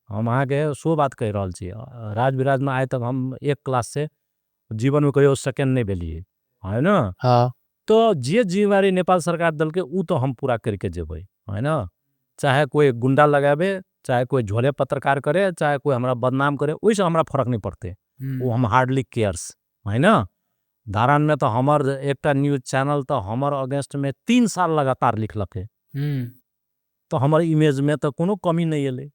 हम अहाँ के सो बात कह रहल छी राजविराज में आए तक हम 1 क्लास से जीवन में कहियो सेकंड नहीं भेलिए है ना तो जे जिम्मेवारी नेपाल सरकार दल के उ तो हम पूरा करके जेबै है ना चाहे कोई गुंडा लगाबे चाहे कोई झोले पत्रकार करे चाहे कोई हमरा बदनाम करे ओइसे हमरा फर्क नहीं पड़ते वो हम हार्डली केयर्स है ना धारण में तो हमर एकटा न्यूज चैनल तो हमर अगेंस्ट में 3 साल लगातार लिखलक है तो हमर इमेज में तो कोनो कमी नहीं एले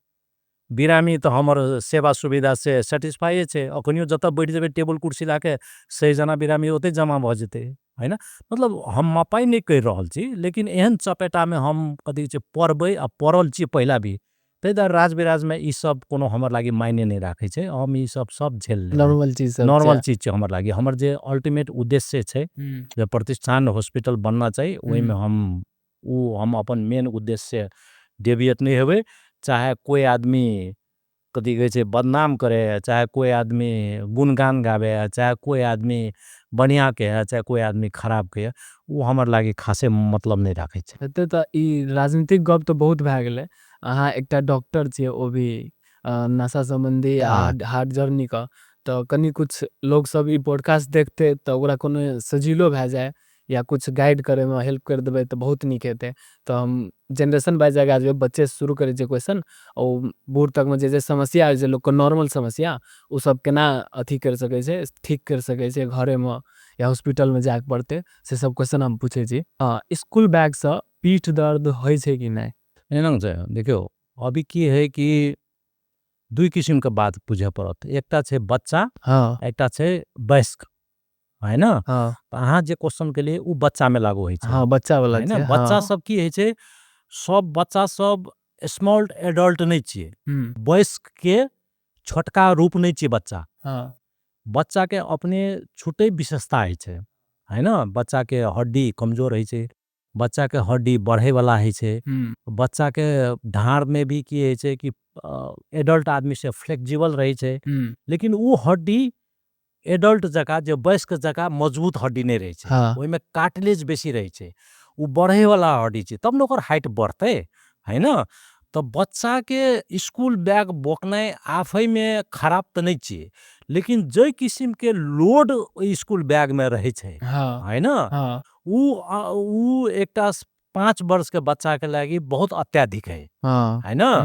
बिरामी तो हमर सेवा सुविधा से सेटिस्फाई छे अखनियो जत बैठ जेबे टेबल कुर्सी लाके 6 जना बिरामी ओते जमा भ जेते है ना। मतलब हम मपाई नहीं कह रहल छी, लेकिन एहन चपेटा में हम कथी छै पड़बै आ पड़ल छी पहला भी, ताहि दुआरे राज बिराज में ई सब कोनो हमर लागी मायने नहीं राखे छै, हम ई सब झेल लेबै, नॉर्मल चीज सब नॉर्मल चीज छै हमर लागी। हमर जे अल्टीमेट उद्देश्य छै जे प्रतिष्ठान हॉस्पिटल बनना चाहिए, वही में हम अपन मेन उद्देश्य से डेविएट नहीं हेबै। चाहे कोई आदमी कथी कहै छै बदनाम करे, चाहे कोई आदमी गुणगान गावे, चाहे कोई आदमी बढ़िया कहे, चाहे कोई आदमी खराब कहे, वो हमर लागी खासे मतलब नहीं राखे छै। एते त ई राजनीतिक गप तो बहुत भए गेलै। अहाँ एकटा डॉक्टर छियै, ओ भी नशा संबंधी या हार्ट जर्नी का, तो कनी कुछ लोग सब ई पॉडकास्ट देखते तो ओकरा कोनो सजीलो भए जाए या कुछ गाइड करे में हेल्प कर देबै तो बहुत नीक हेतै। तो हम जनरेशन बाय जगह आज बच्चे से शुरू करे छै क्वेश्चन, और बूढ़ तक में जे समस्या है, जे लोग को नॉर्मल समस्या उ सब केना अथी कर सकै छै, ठीक कर सकै छै घरे में या हॉस्पिटल में जाके पड़ते, से सब क्वेश्चन हम पूछे छी। स्कूल बैग से पीठ दर्द होय छै कि नहीं? एना छै देखियो, अभी की है कि दुई किस्म के बात पूछे पड़त, एकटा छै बच्चा, एकटा छै वयस्क, है ना। अहाँ जे क्वेश्चन के लिए उ बच्चा में लागू होय छै, बच्चा वाला है ना। छै। बच्चा सब की है छै, सब बच्चा सब स्मॉल एडल्ट नहीं छिए, वयस्क के छोटका रूप नहीं छिए बच्चा। बच्चा के अपने छुटे विशेषता है ना। बच्चा के हड्डी कमजोर है छै, बच्चा के हड्डी बढ़े वाला है छै, बच्चा के ढाड़ में भी की है छै कि एडल्ट आदमी से फ्लेक्सिबल रहे छै, लेकिन वो हड्डी एडल्ट जका जो वयस्क जका मजबूत हड्डी नहीं रहे छै, ओहि में कार्टिलेज बेसी रहे छै, वो बढ़े वाला हड्डी छै, तब न ओकर हाइट बढ़ते, है ना। तो बच्चा के स्कूल बैग बोकनाइ आफे में खराब तो नहीं चाहिए, लेकिन जो किस्म के लोड स्कूल बैग में रहे छै, है ना, वो एकटा 5 वर्ष के बच्चा के लागी बहुत अत्याधिक है ना।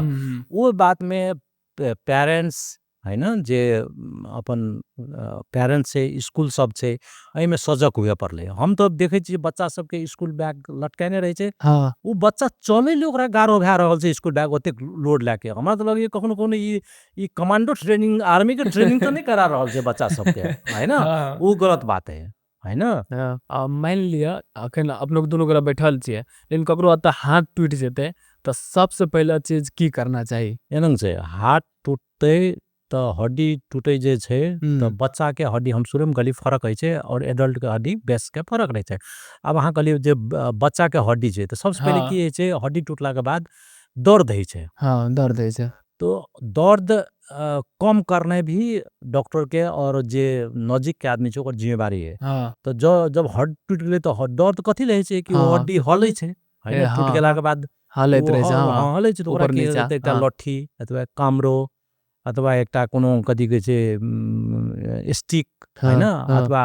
वो बात में पेरेंट्स, है ना, जे अपन पेरेंट्स से स्कूल सब छै, एहि में सजग हुए पड़ले। हम तो देखे छी बच्चा सब के स्कूल बैग लटकाने रहे छै, वो बच्चा चले ले ओकरा गारो भए रहल छै स्कूल बैग ओते लोड लेके। हमरा तो लगे कखनो कोनो ई कमांडो ट्रेनिंग, आर्मी के ट्रेनिंग तो नहीं करा रहल छै बच्चा सबके, है ना। वो गलत बात है ना। मान लिया अखन अपने दोनों गोरा बैठल छियै, लेकिन ककरो अत हाथ टूट जेते तो सबसे पहला चीज की करना चाहिए? एनंग से हाथ टूटते तो हड्डी टूटे जे छे, तो बच्चा के हड्डी हम शुरू में गली फरक है छे, और एडल्ट के हड्डी बेस के फरक रहे छे। अब अहाँ कहलिए जे बच्चा के हड्डी छे, तो सबसे पहले की है छे, हड्डी टूटला के बाद दर्द है छे। दर्द है छे, तो दर्द कम करने भी डॉक्टर के और जे नजीक के आदमी छे ओकर जिम्मेवारी है। तो जब हड्डी टूट गए तो दर्द कथी रहे छे कि वो हड्डी हले छे, है ना। टूट गेला के बाद हलैत रहे छे, हले छे, तो ओकरा की एकटा लट्ठी अथवा कामरो अथवा एकटा कोनो कथी कहै छै स्टिक, है ना, अथवा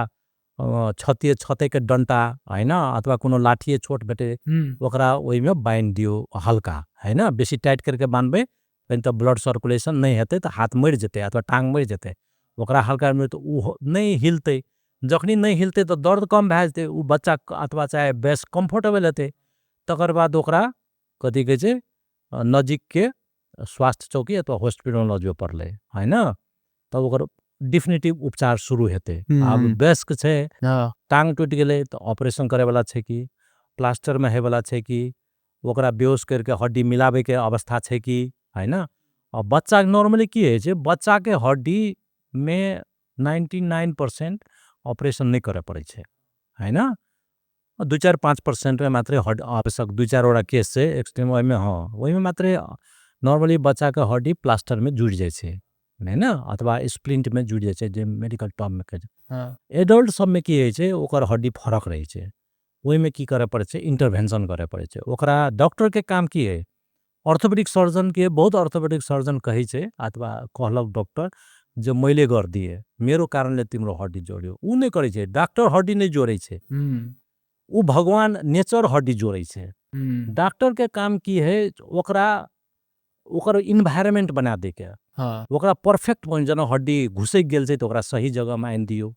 छते के डंटा, है ना, अथवा कोनो लाठिए छोट बेटे ओकरा ओहि में बांध दियो हल्का, है ना। बेसी टाइट करके बांधबे तो ब्लड सर्कुलेशन नहीं हेते, तो हाथ मर जेते अथवा टांग मर जेते। ओकरा हल्का में तो उ नहीं हिलते, जखनी नहीं हिलते तो दर्द कम भए जेते, उ बच्चा अथवा चाहे बेस कंफर्टेबल हेते। तकर बाद ओकरा कथी कहै छै नजीक के स्वास्थ्य चौकी अथवा हॉस्पिटल ल जो पड़ले, है ना। तब ओकर डेफिनेटिव उपचार शुरू हेते। अब बेस्क छे, टांग टूट गेले तो ऑपरेशन करे वाला छे कि, प्लास्टर में है वाला छे कि, ओकरा बेहोश करके हड्डी मिलावे के अवस्था छे कि, है ना। और बच्चा नॉर्मली की है छे, बच्चा के हड्डी में 99% ऑपरेशन नहीं करे पड़े छे, है ना। 2-4-5% में मात्र आवश्यक 2-4 वाला केस से एक्सट्रीम में, हाँ वही में मात्र नॉर्मली बच्चा के हड्डी प्लास्टर में जुड़ जाए छे, है ना, अथवा स्प्लिंट में जुड़ जाए छे, जे मेडिकल टर्म में कहे। एडल्ट सब में की है छे, ओकर हड्डी फरक रही छे, वही में की करे पड़े छे, इंटरवेंशन करे पड़े छे। ओकरा डॉक्टर के काम की है, ऑर्थोपेडिक सर्जन के बहुत ऑर्थोपेडिक सर्जन कही छे अथवा कहलक डॉक्टर जो मैले कर दिए, मेरो कारणले तिम्रो हड्डी जोड्यो, उ नहीं करे छे। डॉक्टर हड्डी नहीं जोड़े छे, उ भगवान नेचर हड्डी जोड़े छे। डॉक्टर के काम की है, ओकर इन्वायरमेंट बना दे के, ओकरा परफेक्ट बन जना। हड्डी घुसे गेल छे तो ओकरा सही जगह में आन दियो,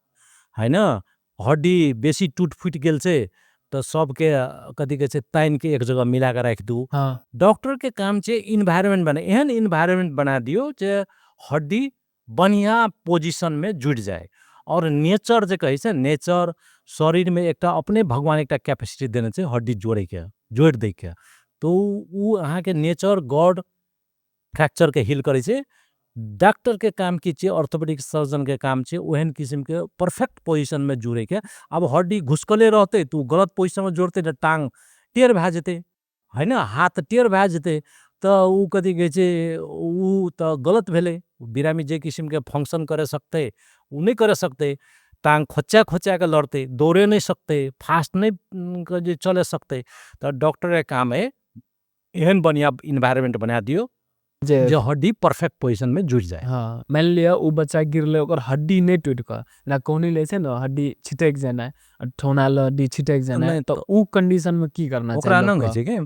है ना। हड्डी बेसी टूट फूट गेल छे तो सबके कथी कहै छे तान के एक जगह मिला के रख दू। डॉक्टर के काम छे इन्वायरमेंट बना, एहन इन्वायरमेंट बना दियो जे हड्डी बढ़िया पोजीशन में जुड़ जाए। और नेचर जे कहै छै नेचर शरीर में एकटा अपने भगवान एकटा कैपेसिटी देने छै हड्डी जोड़े के जोड़ दे के तो उ अहाँ के नेचर गॉड फ्रैक्चर के हील करे छै डॉक्टर के काम की छै ऑर्थोपेडिक सर्जन के काम छै ओहन किस्म के परफेक्ट पोजीशन में जोड़े के अब हड्डी घुसकले रहते तो गलत पोजीशन में जोड़ते त टांग टेढ़ भए जेते है ना हाथ टेढ़ भए जेते तो उ कथी कहे छै उ तो गलत भेले बिरामी जे किस्म के फंक्शन करे सकते उ नहीं करे सकते टांग खोचा खोचा के लड़ते दौड़े नहीं सकते फास्ट नहीं चले सकते तो डॉक्टर के काम है एहन बढ़िया इन्वायरमेंट बना दियो जो हड्डी परफेक्ट पोजीशन में जुड़ जाए। हाँ मान लिया उ बच्चा गिरले ओकर हड्डी नहीं टूट के ना कोनी ले छै ना हड्डी छिटक जाना ठोना ल हड्डी छिटक जाना तो उ कंडीशन में की करना ओकरा न होइ छै के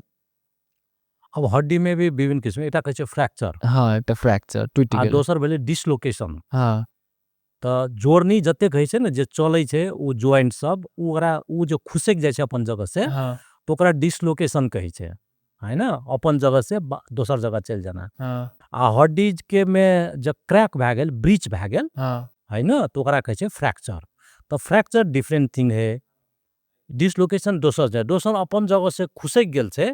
अब हड्डी में भी विभिन्न किस्म एकटा कहै छै फ्रैक्चर हाँ एकटा फ्रैक्चर टूट आ गेल दोसर भेलै डिसलोकेशन हाँ तो जोड़नी जते कहै छै ने जे चलै छै उ जॉइंट सब ओकरा उ जो खुसक जाय छै अपन जगह से हाँ तो ओकरा डिसलोकेशन कहै छै है ना अपन जगह से दोसर जगह चल जाना हाँ आ हड्डी के में जब क्रैक भए गेल ब्रीच भए गेल हाँ है ना तो ओकरा कहै छै फ्रैक्चर तो फ्रैक्चर डिफरेंट थिंग है डिसलोकेशन दोसर छै दोसर अपन जगह से खुसक गेल छै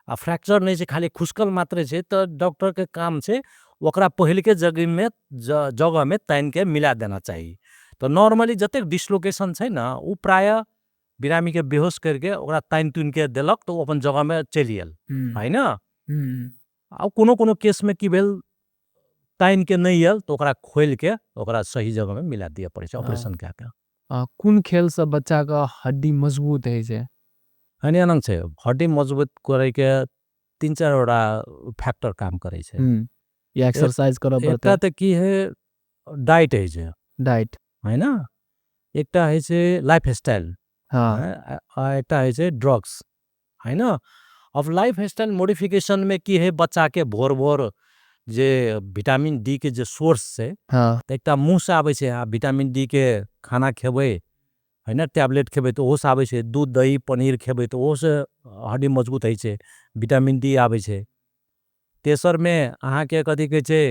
आ फ्रैक्चर नहीं छै खाली खुसकल मात्र छै तो डॉक्टर के काम छै ओकरा पहले के जगह में तान के मिला देना चाहिए तो नॉर्मली जते डिसलोकेशन छै ना उ प्राय बिरामी के बेहोश करके ओकरा तान तुन के देलक तो अपन जगह में चल गेल है ना अब कोनो केस में की भेल तान के नहीं आयल तो ओकरा खोल के ओकरा सही जगह में मिला दिया पड़े छै ऑपरेशन कए के कुन खेल से बच्चा का हड्डी मजबूत है छै हनी अनंग छै हड्डी मजबूत करे के 3-4 वटा फैक्टर काम करे छै या एक्सरसाइज करब पड़ते एकटा त की है डाइट है छै डाइट है ना एकटा है छै लाइफ स्टाइल हाँ आ एकटा है छै ड्रग्स है ना अब लाइफ स्टाइल मॉडिफिकेशन में की है बच्चा के भोर भोर जे विटामिन डी के जे सोर्स छै हाँ त एकटा मुंह से आबै छै आ विटामिन डी के खाना खेबै है ना टैबलेट खेबै तो ओहो से आबै छै दूध दही पनीर खेबै तो ओहो से हड्डी मजबूत है छै विटामिन डी आबै छै तेसर में अहाँ के कथी कहै छै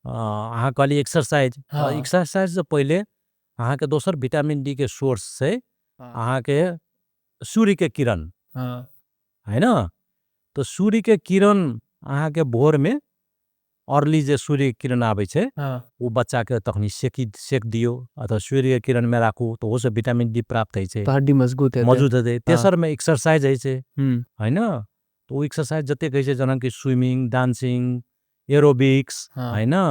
अहाँ कहली एक्सरसाइज हाँ। एक्सरसाइज से पहले अहाँ के दोसर विटामिन डी के सोर्स से अहाँ के सूर्य के किरण हाँ है ना तो सूर्य के किरण अहाँ के भोर में अर्ली जे सूर्य के किरण आबै छै हाँ वो बच्चा के तखनी सेक दियो अथवा सूर्य के किरण में राखू तो वो से विटामिन डी प्राप्त है छै तो हड्डी मजबूत है मौजूद है तेसर में एक्सरसाइज है छै हम्म है ना तो वो एक्सरसाइज जते कहै छै जना कि स्विमिंग डांसिंग एरोबिक्स हाँ। है ना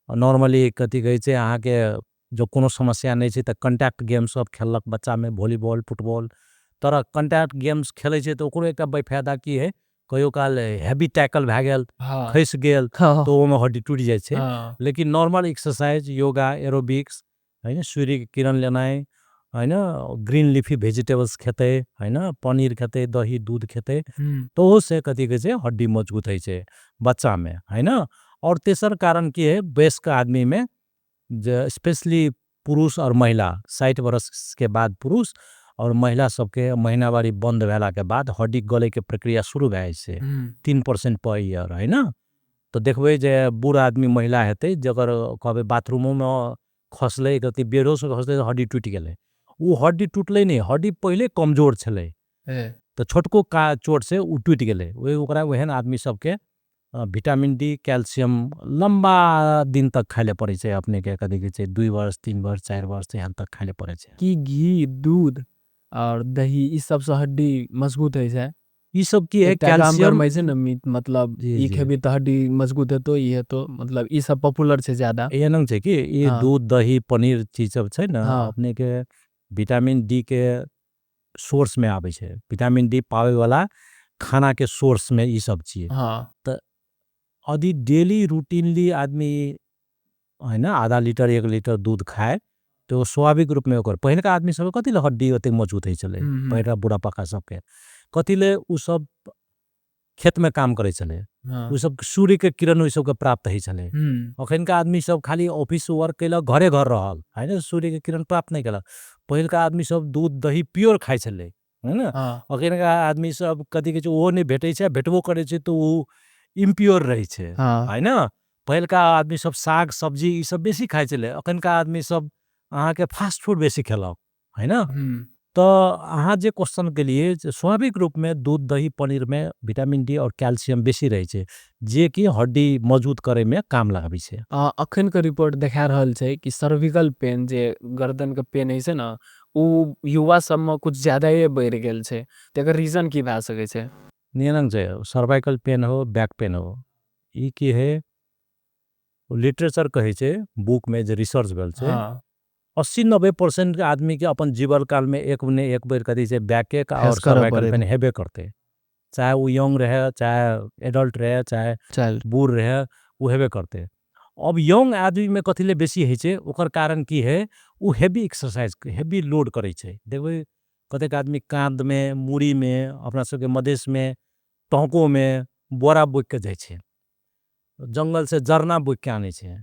नॉर्मली कथी कहै छै अहाँ के जो कोनो समस्या नहीं छै त कॉन्टैक्ट गेम सब खेललक बच्चा में वॉलीबॉल फुटबॉल तरह कॉन्टैक्ट गेम्स खेलै छै तो ओकरो एकटा बेफायदा की है कहियो काल हेवी टैकल भए गेल हाँ खस गेल हाँ तो ओमे हड्डी टूट जाय छै हाँ लेकिन नॉर्मल एक्सरसाइज योगा एरोबिक्स है ना सूर्य के किरण लेनाइ है ना ग्रीन लीफी वेजिटेबल्स खेते है ना पनीर खेते दही दूध खेते तो वो से कथी कहै छै हड्डी मजबूत है छै बच्चा में है ना और तेसर कारण की है वयस्क आदमी में स्पेशली पुरुष और महिला 60 वर्ष के बाद पुरुष और महिला सबके महीनावारी बंद भेला के बाद हड्डी गले के प्रक्रिया शुरू भए छै 3% पर ईयर है ना तो देखबै जे बूढ़ आदमी महिला हेतै जगर कहबै बाथरूमो में खसले कति बेरोस खसले हड्डी टूट गेलै वो हड्डी टूटले नहीं हड्डी पहले कमजोर छलै तो छोटको का चोट से उ टूट गेलै ओकरा ओहन आदमी सबके विटामिन डी कैल्शियम लंबा दिन तक खाइले पड़े छै अपने के कथी कहै छै 2 वर्ष 3 वर्ष 4 वर्ष यहाँ तक खाइले पड़े छै की घी दूध और दही ई सब से हड्डी मजबूत है छै ई सब की है कैल्शियम है छै ना मीट मतलब जी, ई जी। खेबी तो हड्डी मजबूत है तो ई है तो मतलब ई सब पॉपुलर छै ज्यादा ये नंग छै कि ये हाँ। दूध दही पनीर चीज सब छै ना हाँ। अपने के विटामिन डी के सोर्स में आवे छै विटामिन डी पावे वाला खाना के सोर्स में ई सब चीज हाँ यदि डेली रूटीनली आदमी है ना आधा लीटर 1 लीटर दूध खाए तो स्वाभाविक रूप में ओकर पहिलका आदमी सब कथी ले हड्डी ओते मजबूत है चले पहिला बूढ़ा पका सबके कथी ले उ सब खेत में काम करे चले हाँ उ सब सूर्य के किरण उ सब के प्राप्त है चले अखन का आदमी सब खाली ऑफिस वर्क कैलक घरे घर रहल है ना सूर्य के किरण प्राप्त नहीं कैलक पहिलका आदमी सब दूध दही प्योर खाइ छले है ना हाँ अखन का आदमी सब कथी कहै छै ओहो नहीं भेटै छै भेटबो करे छै तो उ इम्प्योर रहे छै हाँ है ना पहिलका आदमी सब साग सब्जी ई सब बेसी खाइ छले अखन का आदमी सब अहाँ के फास्ट फूड बेसी खेलक है ना तो अहाँ जे क्वेश्चन के लिए स्वाभाविक रूप में दूध दही पनीर में विटामिन डी और कैल्शियम बेसी रहे छे जे कि हड्डी मजबूत करे में काम लगाबी छे। अखन के रिपोर्ट देखा रहल छै कि सर्विकल पेन जे गर्दन के पेन है छै ना उ युवा सब में कुछ ज्यादा ही बढ़ गेल छै तेकर रीजन की भा सके छै? नियनंग छै सर्वाइकल पेन हो बैक पेन हो ई की है लिटरेचर कहे छे बुक में जे रिसर्च भेल छे 80-90% के आदमी के अपन जीवन काल में एक ने एक बेर कदी से बैक एक और सर्वाइकल पेन हेबे करते चाहे वो यंग रहे चाहे एडल्ट रहे चाहे बूढ़ रहे वो हेबे करते। अब यंग आदमी में कथिले बेसी है छे ओकर कारण की है वो हेवी एक्सरसाइज हेवी लोड करे छे देखो कतेक आदमी कांध में मूड़ी में अपना सबके मधेश में टोंको में बोरा बुक के जाए छे जंगल से जरना बुक के आने छे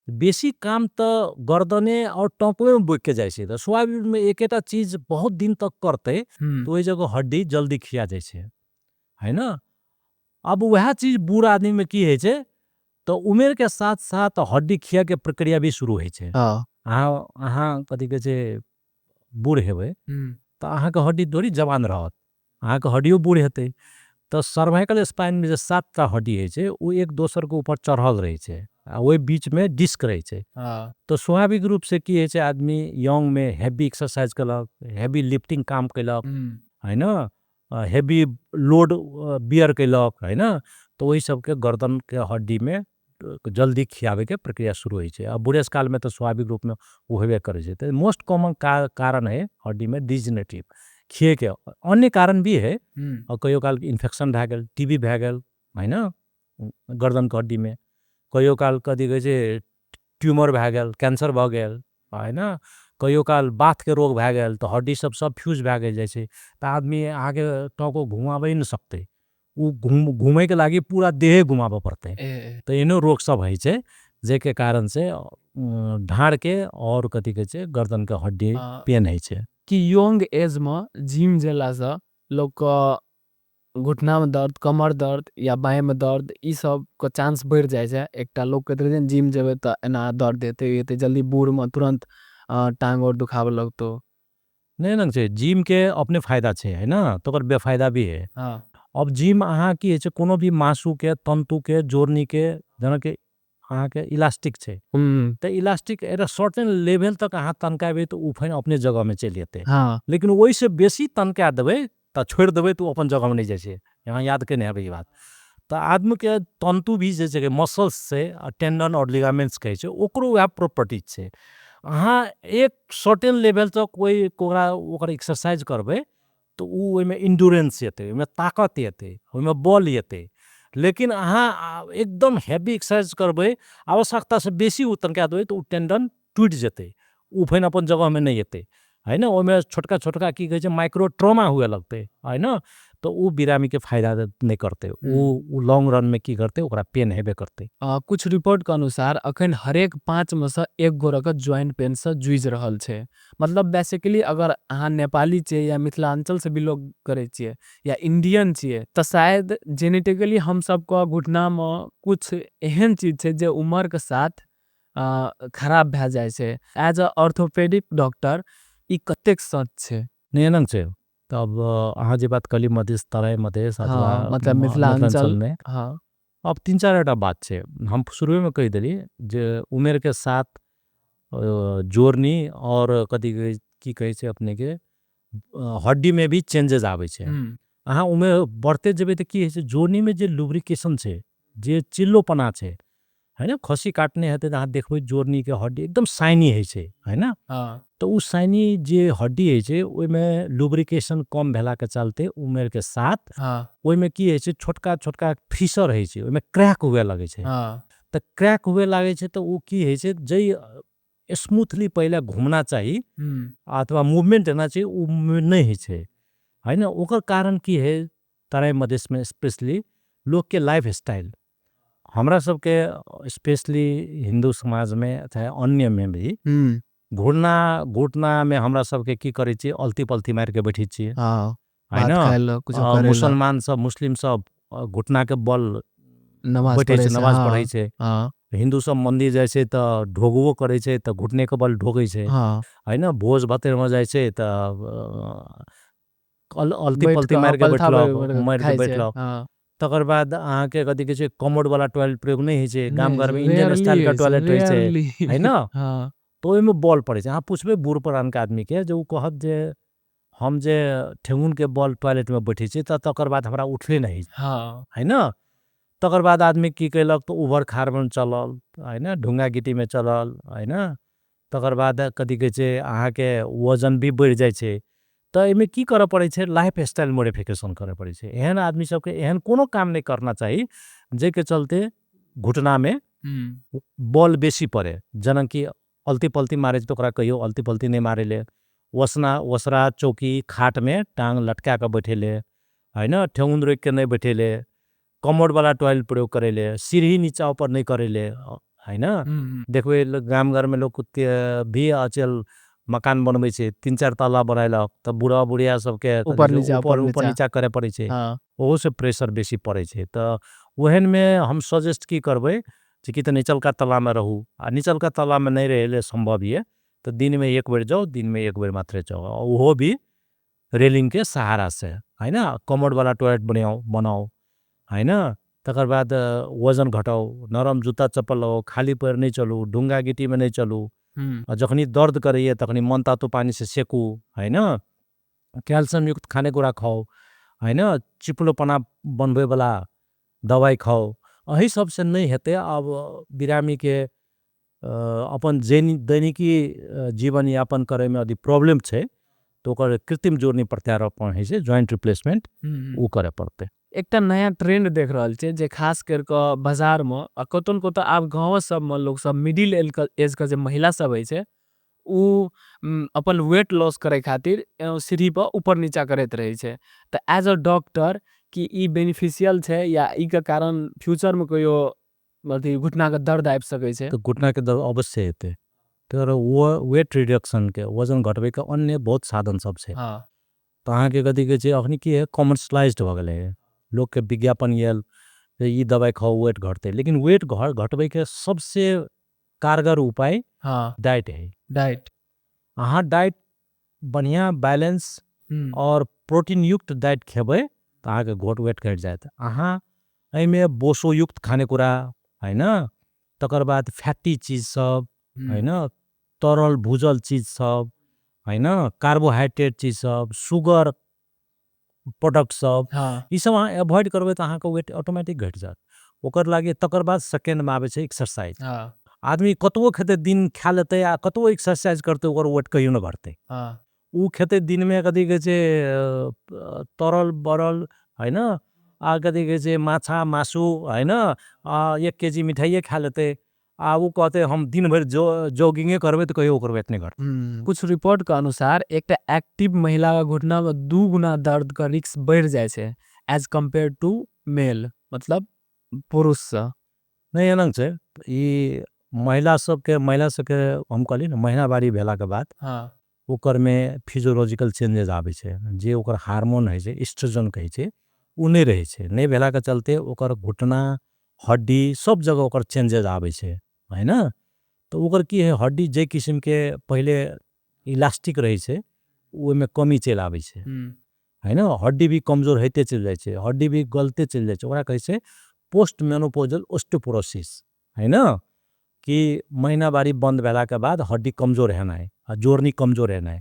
बेसी काम तो गर्दने और टोंको में बुक के जाए छे तो स्वाभाविक में एकेटा चीज बहुत दिन तक करते तो वही जगह हड्डी जल्दी खिया जाए छे है ना। अब वह चीज बूढ़ आदमी में की है छे तो उम्र के साथ साथ हड्डी खिया के प्रक्रिया भी शुरू है छे। अहाँ कथी कहे छे बूढ़ हेबे तो अहाँ के हड्डी थोड़ी जवान रहत अहाँ के हड्डियो बूढ़ हेते तो सर्वाइकल स्पाइन में जो 7टा हड्डी है छे वो एक दोसर के ऊपर चढ़ल रहे छे वही बीच में डिस्क रहे छे तो स्वाभाविक रूप से की है छे आदमी यंग में हेवी एक्सरसाइज कलक हेवी लिफ्टिंग काम कलक है ना हेवी लोड बियर कलक है ना तो वही सबके गर्दन के हड्डी में जल्दी खियावे के प्रक्रिया शुरू होई छे। अब बुढ़ेस काल में तो स्वाभाविक रूप में वो हेबे करे छे तो मोस्ट कॉमन कारण है हड्डी में डिजेनरेटिव खिए के अन्य कारण भी है और कहियो काल इन्फेक्शन भए गेल टीबी भए गेल है ना गर्दन के हड्डी में कहियो काल कथी कहे छे ट्यूमर भए गेल कैंसर भए गेल है ना कहियो काल बाथ के रोग भए गेल तो हड्डी सब फ्यूज भए गेल जाए छे तो आदमी आगे टोको घुमावे नहीं सकते वो घूमे के लागी पूरा देह घुमावे पड़ते तो इनो रोग सब है छे जे के कारण से ढाड़ के और कथी कहे छे गर्दन के हड्डी पेन है छे कि यंग एज में जिम जेला से लोग का घुटना में दर्द कमर दर्द या बाएं में दर्द ई सब को चांस बढ़ जाए छे एकटा लोग कहते रहे जिम जेबे तो एना दर्द देते जल्दी बूढ़ में तुरंत टांग और दुखावे लगतो नहीं नंग छे जिम के अपने फायदा छे है ना तो कर बेफायदा भी है। अब जिम अहाँ की है कोनो भी मासू के तंतु के जोड़नी के जना के अहाँ के इलास्टिक छे तो elastic at a certain level तक अहाँ तनकाबे तो उफाइन अपने जगह में चल जेते लेकिन वही से बेसी तनका देबे तो छोड़ देबे तो अपन जगह में नहीं जाए छे यहाँ याद के नहीं है बात तो आदमी के तंतु भी जे छे मसल्स से टेंडन और लिगामेंट्स कहे छे ओकरो वह प्रॉपर्टी छे अहाँ एक सर्टेन लेवल तक कोई ओकरा एक्सरसाइज करबे तो वो में इंड्योरेंस येते में ताकत येते में बल येते लेकिन अहाँ एकदम हेवी एक्सरसाइज करबे आवश्यकता से बेसी तनका देबे तो टेंडन टूट जेते उ फेन अपन जगह में नहीं येते है ना ओमे छोटका छोटका की कहे छे माइक्रो ट्रॉमा हुए लगते है ना तो वो बिरामी के फायदा नहीं करते वो लॉन्ग रन में की करते ओकरा पेन हेबे करते। कुछ रिपोर्ट के अनुसार अखन हरेक 5 में से एक गोरा का ज्वाइंट पेन से जूझ रहल छे मतलब बेसिकली अगर अहाँ नेपाली छे या मिथिलांचल से बिलोंग करे छे या इंडियन छे तो शायद जेनेटिकली हम सब का घुटना में कुछ एहन चीज छे जे उम्र के साथ खराब भए जाए छे एज अ ऑर्थोपेडिक डॉक्टर ई कतेक सच छे नहीं छे तब अहाँ जे बात कली मधेश तराई मधेश अथवा मतलब मिथिलांचल में अब 3-4 बात छे हम शुरू में कही दिली जे उम्र के साथ जोड़नी और कथी की कहे छे अपने के हड्डी में भी चेंजेस आवे छे अहाँ उम्र बढ़ते जेबे तो की है जोड़नी में जे लुब्रिकेशन छे जे चिल्लोपना छे है ना खसी काटने हेते तो देखो जोड़नी के हड्डी एकदम शाइनी है ना तो उस शाइनी जे हड्डी है ओई में लुब्रिकेशन कम भेला के चलते उम्र के साथ ओई में की है छोटका छोटका फिसर है ओई में क्रैक हुए लगे छे तो क्रैक हुए लगे छे तो वो की है जई स्मूथली पहले घूमना चाहिए अथवा मूवमेंट रहना चाहिए वो नहीं है ना ओकर कारण की है तराई मधेश में स्पेशली लोग के लाइफ स्टाइल हमरा सबके स्पेशली हिंदू समाज में चाहे अन्य में भी घुटना में हमरा सबके की करे छी अलती पलती मार के बैठी छी है ना मुसलमान सब मुस्लिम सब घुटना के बल नमाज पढ़े छे हिन्दू सब मन्दिर जाइ छै त ढोगबो करै छै त घुटने के बल ढोकै छै हाँ हैन भोज भातेर में जाइ छै त अलती बैठ पल्ती के मार के पलथा बैठलक मार के खाइ छै बैठलक हाँ तकर बाद अहाँ के कथी कहै छै कमोड वाला टॉयलेट प्रयोग नहीं होइ छै गाम घर में इंडियन रेयरली स्टाइल के होइ छै टॉयलेट रहै छै रेयरली है न हाँ तो ओहिमे बॉल पड़े छै अहाँ पूछबे बूढ़ पुरान के आदमी के जो कहत जे हम जे ठेंगुन के बॉल टॉयलेट में बैठे छी तकर बाद हमरा उठले नहीं हाँ है न तकर बाद आदमी की कैलक तो उभर खाड़ में चलल है न ढुंगा गिट्टी में चलल है न तकर बाद कथी कहै छै अहाँ के वजन भी बढ़ जाइ छै त एमे की करे पड़े छै लाइफ स्टाइल मॉडिफिकेशन करे पड़े छै एहन आदमी सबके एहन कोनो काम नहीं करना चाहिए जे के चलते घुटना में बॉल बेसी पड़े जनक कि अल्ती पल्ती मारे तो ओकरा कहियो अल्ती पल्ती नहीं मारे ले वसरा चौकी खाट में टांग लटका के बैठे ले है न ठेंगुन रोक के नहीं बैठे ले कमोड वाला टॉयलेट प्रयोग करे ले सीढ़ी नीचा ऊपर नहीं करे ले है न देखबे गाम घर में लोग भी अचल मकान बनबै छै 3-4 तल्ला बनाइलक त बुढ़ा बुढ़िया सबके ऊपर नीचा ऊपर नीचा करे पड़े छै हाँ ओहो से प्रेशर बेसी पड़े छै त ओहन में हम सजेस्ट की करबै जे कि त निचलका तल्ला में रहू आ निचलका तल्ला में नहीं रहे संभव ये तो दिन में एक बेर जाओ दिन में एक बेर मात्रे जाओ ओहो भी रेलिंग के सहारा से है न कमोड वाला टॉयलेट बनाओ है न तकर बाद वजन घटाओ नरम जूता चप्पल लगाओ खाली पैर नहीं चलू ढुंगा गिट्टी में नहीं चलू जखनी दर्द करिए तखनी मन तातु पानी से सेकू है न कैल्शियम युक्त खानेकुरा खाओ है न चिपलोपना बनबे वाला दवाई खाओ अही सबसे नहीं हेते अब बिरामी के अपन दैनिकी जीवन यापन करे में यदि प्रॉब्लम छै तो ओकर कृत्रिम जोड़नी प्रत्यारोपण है छै जॉइंट रिप्लेसमेंट उ करे पड़ते एकटा नया ट्रेंड देख रहल छै जे खास करके बाजार में कतन को आब गाँव सब में लोग सब मिडिल एज के जे महिला सब है छै उ अपन वेट लॉस करे खातिर सीढ़ी पर ऊपर नीचा करत रहे छै त एज अ डॉक्टर कि ई बेनिफिशियल छै या ई के कारण फ्यूचर में कोई घुटना के दर्द आबि सके छै तो घुटना के दर्द अवश्य हेते तर वो वेट रिडक्शन के वजन घटबे के अन्य बहुत साधन सब छै हाँ तो अहाँ के कथी कहै छै अखनी की है कमर्शलाइज्ड भ गेले लोग के विज्ञापन आयल ई दवाई खाओ वेट घटते लेकिन वेट घटबे के सबसे कारगर उपाय हाँ डाइट है डाइट अहाँ डाइट बढ़िया बैलेंस और प्रोटीन युक्त डाइट खेबै तो अहाँ के वेट घट जात अहाँ एमे बोसो युक्त खानेकुरा है न तकर बाद फैटी चीज सब है न तरल भूजल चीज सब है न कार्बोहाइड्रेट चीज सब शुगर प्रोडक्ट सब हाँ ई सब अहाँ अवॉइड करबै तो अहाँ के वेट ऑटोमेटिक घट जात ओकर लागे तकर बाद सेकेंड में आवे छै एक्सरसाइज हाँ आदमी कतबो खेते दिन खा लेते आ कतबो एक्सरसाइज करते ओकर वेट कहियो न घटते हाँ उ खेते दिन में कथी कहै छै तरल बरल है न आ कथी कहै छै माछा मासु है न 1 केजी मिठाइए खा लेते आ उ कहते हम दिन भर जॉगिंगे करबे तो कहियो ओकर वेट नहीं घट कुछ रिपोर्ट के अनुसार एकटा एक्टिव महिला का घुटना में 2 गुना दर्द का रिस्क बढ़ जाए छै एज कंपेयर टू मेल मतलब पुरुष से नहीं एना छै ई महिला सबके हम कहली ना महीनावारी भेला के बाद हाँ ओकर में फिजियोलॉजिकल चेंजेस आवे छै जे ओकर हार्मोन है छै एस्ट्रोजन कहे छै उ नहीं रहे छै नहीं भेला के चलते ओकर घुटना हड्डी सब जगह ओकर चेंजेस आवे छै है ना तो ओकर की है हड्डी जे किस्म के पहले इलास्टिक रहे छै ओय में कमी चल आवे छै है ना हड्डी भी कमजोर होते चल जाए छै हड्डी भी गलते चल जाए छै ओकरा कहे छै पोस्ट मेनोपॉजल ऑस्टियोपोरोसिस है ना कि महीनावारी बंद भेला के बाद हड्डी कमजोर है ना जोड़नी कमजोर है ना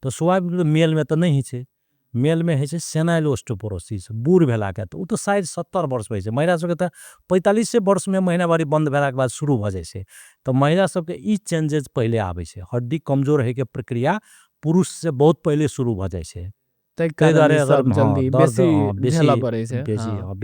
तो स्वाभाविक मेल में तो नहीं है मेल में है सेनाइल ऑस्टियोपोरोसिस बूढ़ भेला के तो उ तो शायद 70 वर्ष में है महिला सबके तो 45 वर्ष में महीनावारी बंद भेला के बाद शुरू भ जाए छै तो महिला सबके ई चेंजेस पहले आवे छै हड्डी कमजोर है के प्रक्रिया पुरुष से बहुत पहले शुरू भ जाए छै ताहि दुआरे सब जल्दी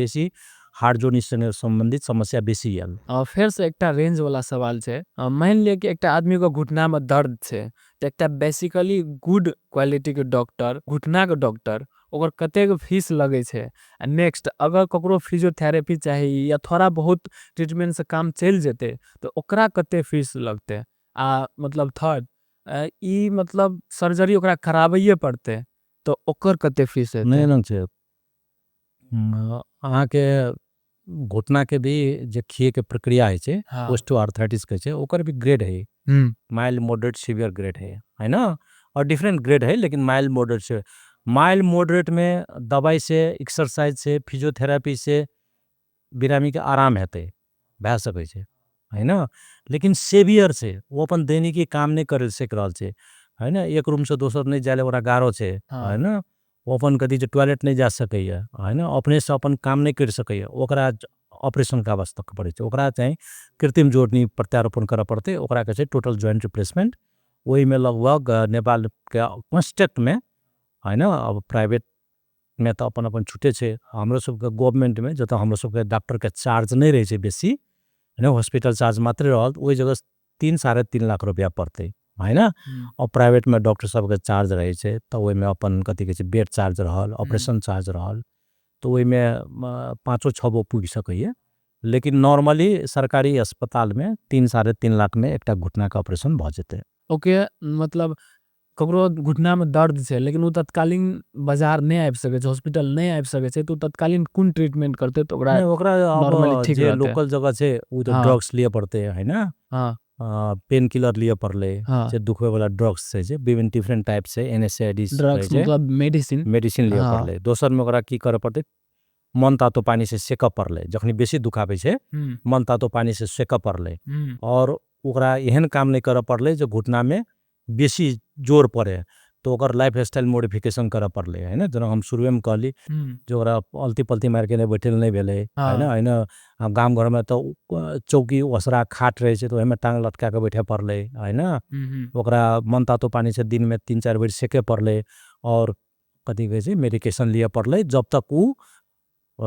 बेसी हार्ट जोड़नी से संबंधित समस्या बेसी आयल फिर से एकटा रेंज वाला सवाल छै मान लिया कि एकटा आदमी को घुटना में दर्द छै तो एकटा बेसिकली गुड क्वालिटी के डॉक्टर घुटना के डॉक्टर ओकर कते के फीस लगे छै नेक्स्ट अगर ककरो फिजियोथेरेपी चाहिए या थोड़ा बहुत ट्रीटमेंट से काम चल जेते तो ओकरा कते फीस लगते आ मतलब थर्ड ई मतलब सर्जरी ओकरा कराबैए पड़ते तो ओकर कते फीस हेते नहीं छै अहाँ के घुटना के भी जे खिए के प्रक्रिया है हाँ ऑस्टियोआर्थराइटिस कहे ओकर भी ग्रेड है, माइल्ड मॉडरेट सीवियर ग्रेड है ना, और डिफरेंट ग्रेड है, लेकिन माइल्ड मॉडरेट से माइल्ड मॉडरेट में दवाई से, एक्सरसाइज से, फिजियोथेरापी से बिरामी के आराम हेतै भए सकै छै, है ना। लेकिन सेवियर से वो अपन दैनिकी काम नहीं कर सक रहल छै, है ना, एक रूम से दोसर नहीं जाए ओकरा गारो छै, है ना, वो अपन कथी छै टॉयलेट नहीं जा सकैए, है ना, अपने से अपन काम नहीं कर सकैए, ओकरा ऑपरेशन का आवश्यकता पड़े छै, ओकरा चाहिँ कृत्रिम जोड़नी प्रत्यारोपण करऽ पड़तै, ओकरा कहै छै टोटल जॉइंट रिप्लेसमेंट। वही में लगभग नेपाल के कंस्ट्रक्ट में, है ना, अब प्राइवेट में तो अपन अपन छूटे छे, हमरो सबके गवर्नमेंट में जतऽ हमरो सबके डॉक्टर के चार्ज नहीं रहे छे बेसी, है ना, हॉस्पिटल चार्ज मात्र रहल, वही जगह 3-3.5 लाख रुपया पड़ते, है ना। और प्राइवेट में डॉक्टर सबके चार्ज रहे छे, तो वही में अपन कथी कहै छै बेड चार्ज रहल, ऑपरेशन चार्ज रहल, तो वही में 5-6 पुग सकैए। लेकिन नॉर्मली सरकारी अस्पताल में 3-3.5 लाख में एक घुटना का ऑपरेशन भ जेते। ओके, मतलब ककरो घुटना में दर्द छे लेकिन वो तत्कालीन बाजार नहीं आबि सके छे, हॉस्पिटल नहीं आबि सके छे, तो तत्कालीन कौन ट्रीटमेंट करते तो ओकरा नहीं ओकरा नॉर्मली अब ठीक जे रहते? लोकल जगह छे वो तो हाँ ड्रग्स लिए पड़ते है ना, हाँ पेन किलर लिए पड़ले, हाँ जे दुखवे वाला ड्रग्स छै विभिन्न डिफरेंट टाइप से एनएसएआईडीज रहे ड्रग्स छे, मतलब मेडिसिन। मेडिसिन लिए हाँ पड़ले। दोसर में ओकरा की करे पड़ते, मन तातो पानी से सेकऽ पड़ले, जखनी बेसी दुखाबे छे मन तातो पानी से सेकऽ पड़ले, और ओकरा एहन काम नहीं करे पड़ले जो घुटना में बेसी जोर पड़े, तो ओकर लाइफ स्टाइल मॉडिफिकेशन करे पड़ले, है ना। जना हम शुरुए में कहली जो ओकरा अलती पलती मार के नहीं बैठल नहीं भेले, है ना, है ना। गांव घर में तो चौकी ओसरा खाट रहे छे, तो ओहिमे टांग लटका के बैठे पड़ले, है ना। ओकरा मन तातो पानी से दिन में 3-4 बेर सेके पड़ले, और कथी कहै छै मेडिकेशन लिए पड़ले, जब तक उ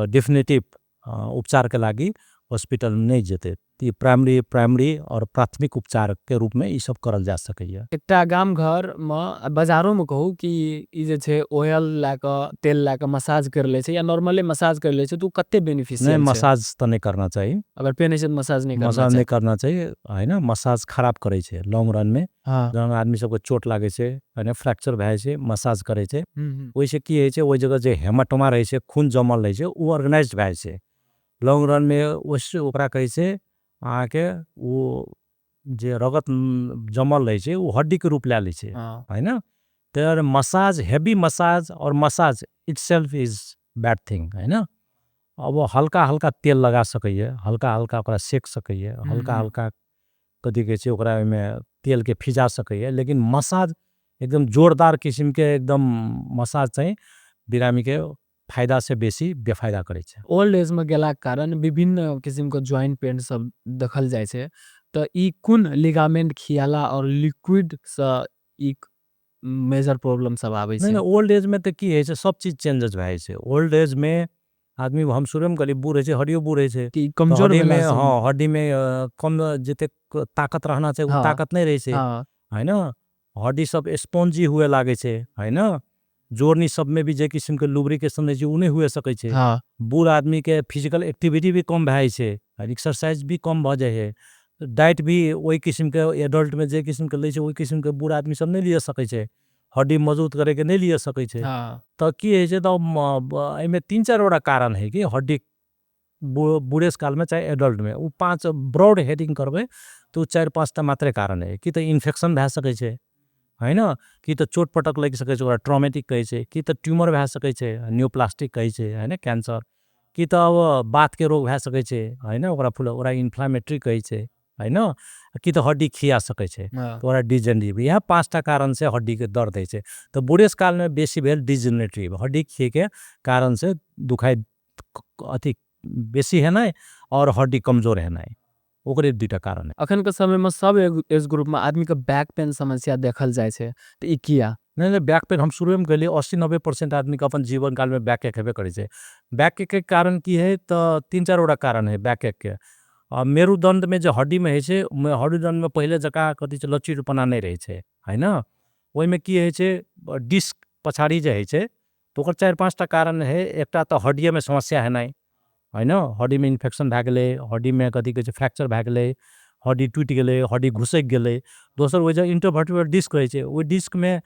डेफिनेटिव उपचार के लागी हॉस्पिटल में नहीं जेते। ये प्राइमरी और प्राथमिक उपचार के रूप में ये सब करल जा सकैए। एकटा गाम घर में बाजारों में कहू कि ई जे छे ऑयल लाके तेल लाके मसाज कर ले छे या नॉर्मली मसाज कर ले छे, तो कत्ते नहीं बेनिफिशियल छे? मसाज तो नहीं करना चाहिए, अगर पेन है तो मसाज नहीं करना मसाज चाहिए। नहीं करना चाहिए, है ना। मसाज खराब करे छे लॉन्ग रन में, हाँ जहाँ आदमी सबको चोट लागे छे, है ना, फ्रैक्चर भए छे, मसाज करे छे, हम्म वैसे की है छे ओई जगह जे हेमाटोमा रहे छे, खून जमल रहे छे, वो ऑर्गेनाइज्ड भए छे लॉन्ग रन में, उससे ओकरा कहै छे आके वो जे रगत जमल रहे छे वो हड्डी के रूप ले लै छे, हाँ है ना। तो मसाज, हेवी मसाज और massage itself is bad thing, है ना। अब वो हल्का हल्का तेल लगा सकैए, हल्का हल्का ओकरा सेक सकैए, हल्का हल्का कथी कहै छै ओकरा में तेल के फिजा सकैए, लेकिन मसाज एकदम जोरदार किस्म के एकदम मसाज चाहिँ बिरामी के फायदा से बेसी बेफायदा करे छे। ओल्ड एज में गेला के कारण विभिन्न किस्म के जॉइंट पेन सब देखल जाय छे, तो ई कुन लिगामेंट खियाला और लिक्विड से ई मेजर प्रॉब्लम सब आवे नहीं छे? नहीं ओल्ड एज में तो की है छे, सब चीज चेंजेस भए छे। ओल्ड एज में आदमी हम शुरू में कहली बूढ़ छे, हड्डियों बूढ़ छे, कि तो कमजोर हड्डी भेला में से? हाँ हड्डी में कम जते ताकत रहना चाहिए वो हाँ ताकत नहीं रहे छे, हाँ है ना। हड्डी सब स्पॉन्जी हुए लागे छे, है ना। जोड़नी सब में भी जे किस्म के लुब्रिकेशन रहे छे उ नहीं हुए सकै छे। हाँ बूढ़ आदमी के फिजिकल एक्टिविटी भी कम भए छे, एक्सरसाइज भी कम भ जाए है, डाइट भी वही किस्म के एडल्ट में जे किस्म के ले छे वही किस्म के बूढ़ आदमी सब नहीं लिए सकै छे, हड्डी मजबूत करे के नहीं लिए सकै छे। हाँ तो की है छे, तो एमे 3-4 वटा कारण है कि हड्डी बूढ़ेस काल में चाहे एडल्ट में वो 5 ब्रॉड हेडिंग करबे तो 4-5 टा मात्रे कारण है कि तो इन्फेक्शन भए सकै छे, है ना, कि तो चोट पटक लग सकै छे ओकरा ट्रॉमेटिक कहै छे, कि तो ट्यूमर भए सकै छे न्यूप्लास्टिक कहै छे, है ना, कैंसर, कि तो अब बात के रोग भए सकै छे, है ना, ओकरा इन्फ्लेमेटरी कहै छे, है ना, कि तो हड्डी खिया सकै छे, हाँ तो ओकरा डिजेनरेटिव, यह 5 टा कारण से हड्डी के दर्द है छे। तो बूढ़ेस काल में बेसी भेल डिजेनरेटिव हड्डी खिए के कारण से दुखाई अति बेसी है ना, और हड्डी कमजोर है ना, ओकरे 2 टा कारण है। अखन के समय में सब एज ग्रुप में आदमी के बैक पेन समस्या देखल जाय छे, तो ई किया? नहीं नहीं बैक पेन हम शुरू में कहली 80-90% आदमी के अपन जीवन काल में बैक एक हेबे करे छे। बैक एक के कारण की है तो 3-4 वटा कारण है बैक एक के। मेरुदंड में जो हड्डी में है छे, हड्डीदंड में पहले जका कथी छे लचीलपना नहीं रहे छे, है ना। ओई में की है छे डिस्क पछाड़ी जे है छे, तो ओकर 4-5 टा कारण है। एकटा तो हड्डिया में समस्या है नहीं, है ना, हड्डी में इन्फेक्शन भए गेलै, हड्डी में कथी कहै छै फ्रैक्चर भए गेलै, हड्डी टूटि गेलै, हड्डी घुसक गेलै। दोसर वजह इंटरवर्टिब्रल डिस्क रहे छे, ओई डिस्क में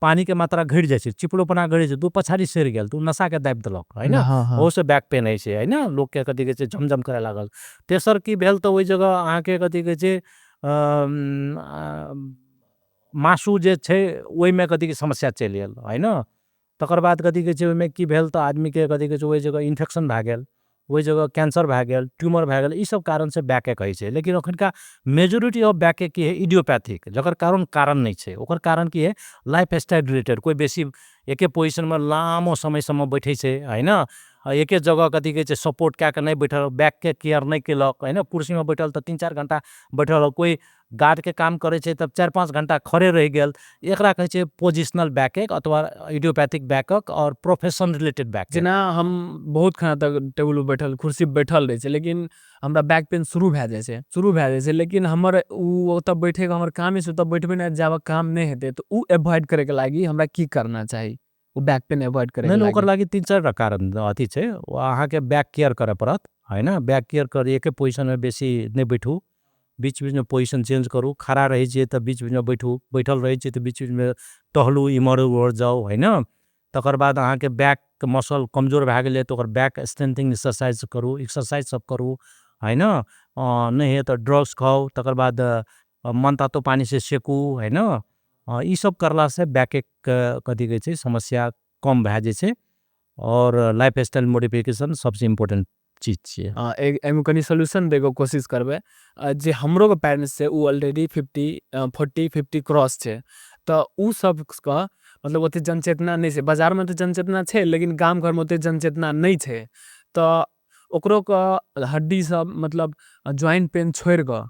पानी के मात्रा घट जाए, चिपड़ोपना घट जाए, तू पछाड़ी सर गेल, तू नशा के दाबि देलक है ना, हाँ से बैक पेन है है ना, लोग के कथी कहै छै झमझम करे लागल। तेसर की भेल तऽ ओहि जगह अहाँके कथी कहै छै मासू जे छै ओहिमे कथी के समस्या चलि गेल है ना। तकर बाद कथी कहै छै ओहिमे की भेल तऽ आदमी के कथी कहै छै ओहि जगह इन्फेक्शन भए गेल, ओहि जगह कैंसर भए गेल, ट्यूमर भए गेल, ई सब कारण से बैकएक होइ छै। लेकिन अखनका मेजोरिटी ऑफ बैकएक की है इडियोपैथिक, जकर कारण नहीं छै, ओकर कारण की है लाइफ स्टाइल रिलेटेड, कोई बेसी एके पोजिशन में लामो समयसम्म बैठे छै है ना, एके जगह कथी कहै छै सपोर्ट कए के नहीं बैठल, बैक के केयर नहीं केलक है ना, कुर्सी में बैठल तो 3-4 घंटा बैठल, कोई गार्ड के काम करे छै तब 4-5 घंटा खड़े रह गेल, एकरा कहै छै पोजिशनल बैकएक अथवा इडियोपैथिक बैकअप और प्रोफेशन रिलेटेड बैकएक। जेना हम बहुत खाना तक टेबुल पर बैठल, कुर्सी पर बैठल रहे छै, लेकिन हमरा बैक पेन शुरू भए जाए छै, लेकिन हमर उ ओतऽ बैठे के हमर कामे छै, ओतऽ बैठबे ना जाब काम नहीं हेतै तो उ अवॉइड करे के लागी हमरा की करना चाही, उ बैक पेन अवॉइड करे के नहीं ओकर लागी? लागी 3-4 टा कारण अथी छै, अहाँ के बैक केयर करे पड़त है ना, बैक केयर कर एके पोजिशन में बेसी नहीं बैठू, बीच बीच में पोजिशन चेंज करू, खड़ा रही छिए तो बीच बीच में बैठू, बैठल रही छिए तो बीच बीच में टहलू, इमहर उमहर जाओ है ना। तकर बाद अहाँ के बैक मसल कमजोर भए गेलै तो ओकर बैक स्ट्रेंथिंग एक्सरसाइज करू, एक्सरसाइज सब करू है ना। नहीं है तो ड्रग्स खाओ, तकर बाद मन तातो पानी से सेकू है ना, ई सब करला से बैक एक कथी कहै छै समस्या कम भए जाए छै। और लाइफ स्टाइल मॉडिफिकेशन सबसे इम्पोर्टेंट चीज छिए। एमे कनी सॉल्यूशन देके कोशिश करबे। जे हमरो के पेरेंट्स छै उ ऑलरेडी 40-50 क्रॉस छै, तो उ सब का मतलब ओते जनचेतना नहीं छै, बाजार में तो जनचेतना छै लेकिन गाम घर में ओते जनचेतना नहीं छै, तो ओकरो का हड्डी सब मतलब जॉइंट पेन छोड़ के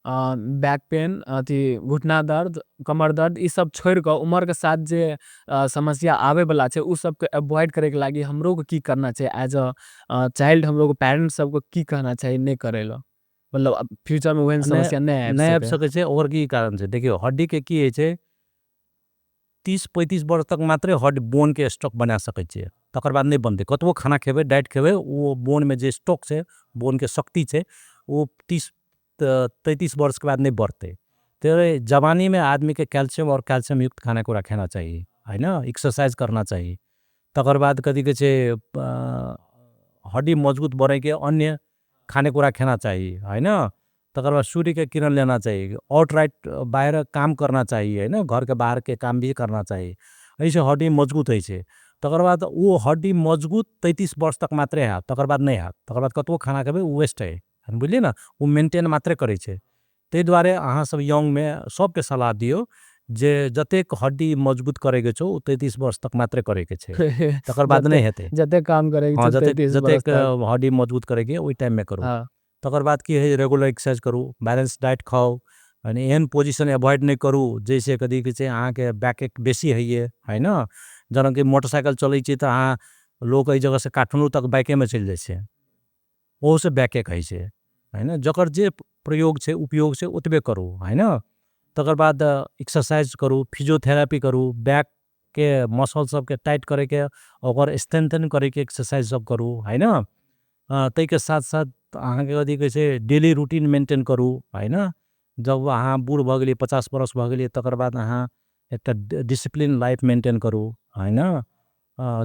बैक पेन, अथी घुटना दर्द, कमर दर्द, ई सब छोड़ के उम्र के साथ जे समस्या आवे वाला छै उ सब के अवॉइड करे के लागी हमरो के की करना छै एज अ चाइल्ड, हमरो के पेरेंट्स सब को की कहना चाहिए नहीं करेला, मतलब फ्यूचर में वहन समस्या नहीं आबि नहीं आबि सके? सकै छै। और की कारण छै देखियो, हड्डी के की होइ छै 30-35 वर्ष तक मात्रे हड्डी बोन के स्टॉक बना सकै छै, तकर बाद नहीं बनते, कतबो खाना खेबे डाइट खेबे वो बोन में जे स्टॉक छै, बोन के शक्ति छै वो 30-33 वर्ष के बाद नहीं बढ़ते। तो जवानी में आदमी के कैल्शियम और कैल्शियम युक्त खाना को रखना चाहिए है ना, एक्सरसाइज करना चाहिए। तकर बाद कथी कहै छै हड्डी मजबूत बने के अन्य खाने कुरा खाना चाहिए है ना। तकर बाद सूर्य के किरण लेना चाहिए, आउटराइट बाहर काम करना चाहिए है ना, घर के बाहर के काम भी करना चाहिए, ऐसे हड्डी मजबूत है छै। तकर बाद वो हड्डी मजबूत 33 वर्ष तक मात्रे है, तकर बाद नहीं है, तकर बाद कतबो खाना खेबे वेस्ट है, बुझलिए ना, वो मेंटेन मात्रे करे छै। ते द्वारे अहाँ सब यंग में सबके सलाह दियो जे जतेक हड्डी मजबूत करे के छो 33 वर्ष तक मात्रे करे के छै, तकर बाद नहीं हेते। जते काम करे हाँ, के 33 वर्ष जतेक तक। हड्डी मजबूत करे के ओई टाइम में करू। हाँ। तकर बाद की है रेगुलर एक्सरसाइज करू, बैलेंस डाइट खाओ, यानी एहन पोजीशन अवॉइड नहीं करू जैसे कदी कि अहाँ के बैक एक बेसी है ना। जना कि मोटरसाइकिल चलै छै तो अहाँ लोग एहि जगह से काठमांडू तक बाइके में चल जाए छै, ओहो से बैक एक है ना। जकर जे प्रयोग छै उपयोग छै ओतबे करू है ना। तकर बाद एक्सरसाइज करू, फिजियोथेरेपी करू, बैक के मसल सब के टाइट करे के और स्ट्रेंथन करे के एक्सरसाइज सब करू है ना। तै के साथ साथ अहाँ के कथी कहै छै डेली रूटीन मेंटेन करू है ना। जब अहाँ बूढ़ भ गेलिए 50 वर्ष भ गेलिए तकर बाद अहाँ एकटा डिसिप्लिन लाइफ मेंटेन करू है ना।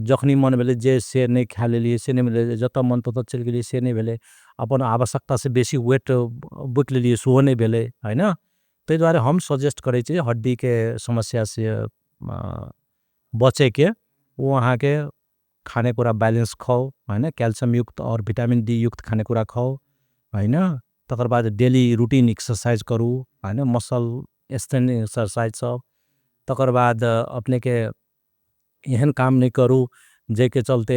जखनी मन भेले जे से नहीं खा लेलिए, से नहीं भेले जत मन तत चल गेलिए, से नहीं भेले अपन आवश्यकता से बेसी वेट बुक लेलिए, सेहो नहीं भेले है ना। तै द्वारे हम सजेस्ट करे छी हड्डी के समस्या से बचे के वो अहाँ के खाने कुरा बैलेंस खाओ है ना, कैल्शियम युक्त और विटामिन डी युक्त खाने कुरा खाओ है ना। तकर बाद डेली रूटीन एक्सरसाइज करू है ना, मसल स्ट्रेंथनिंग एक्सरसाइज सब। तकर बाद अपने के एहन काम नहीं करू जे के चलते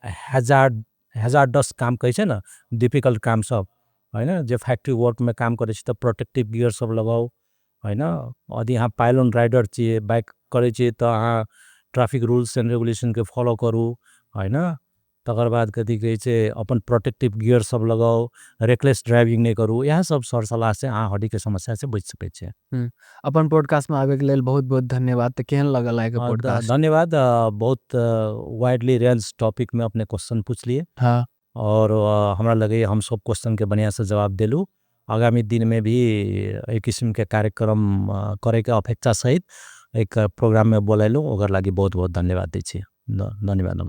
हैजार्डस काम कहै छै ना, डिफिकल्ट काम सब है ना, जे फैक्ट्री वर्क में काम करे तो प्रोटेक्टिव गियर सब लगाओ है ना। यदि अहाँ पाइलन राइडर चाहिए, बाइक करे चाहिए तो अहाँ ट्रैफिक रूल्स एंड रेगुलेशन के फॉलो करू है ना। तकर बाद कथी कहै छै अपन प्रोटेक्टिव गियर सब लगाओ, रेकलेस ड्राइविंग नहीं करू, यह सब सर सलाह से अहाँ हड्डी के समस्या से बच सकै छै। अपन पॉडकास्ट में आवे के लेल बहुत बहुत धन्यवाद। तो केहन लगल है के पॉडकास्ट? धन्यवाद, बहुत वाइडली रेंज टॉपिक में अपने क्वेश्चन पूछ लिए। हाँ। और हमरा लगे हम सब क्वेश्चन के बढ़िया से जवाब दिलू। आगामी दिन में भी एक किस्म के कार्यक्रम करे के अपेक्षा सहित एक प्रोग्राम में बोलैलहुँ ओकर लागि बहुत बहुत धन्यवाद दै छी। धन्यवाद।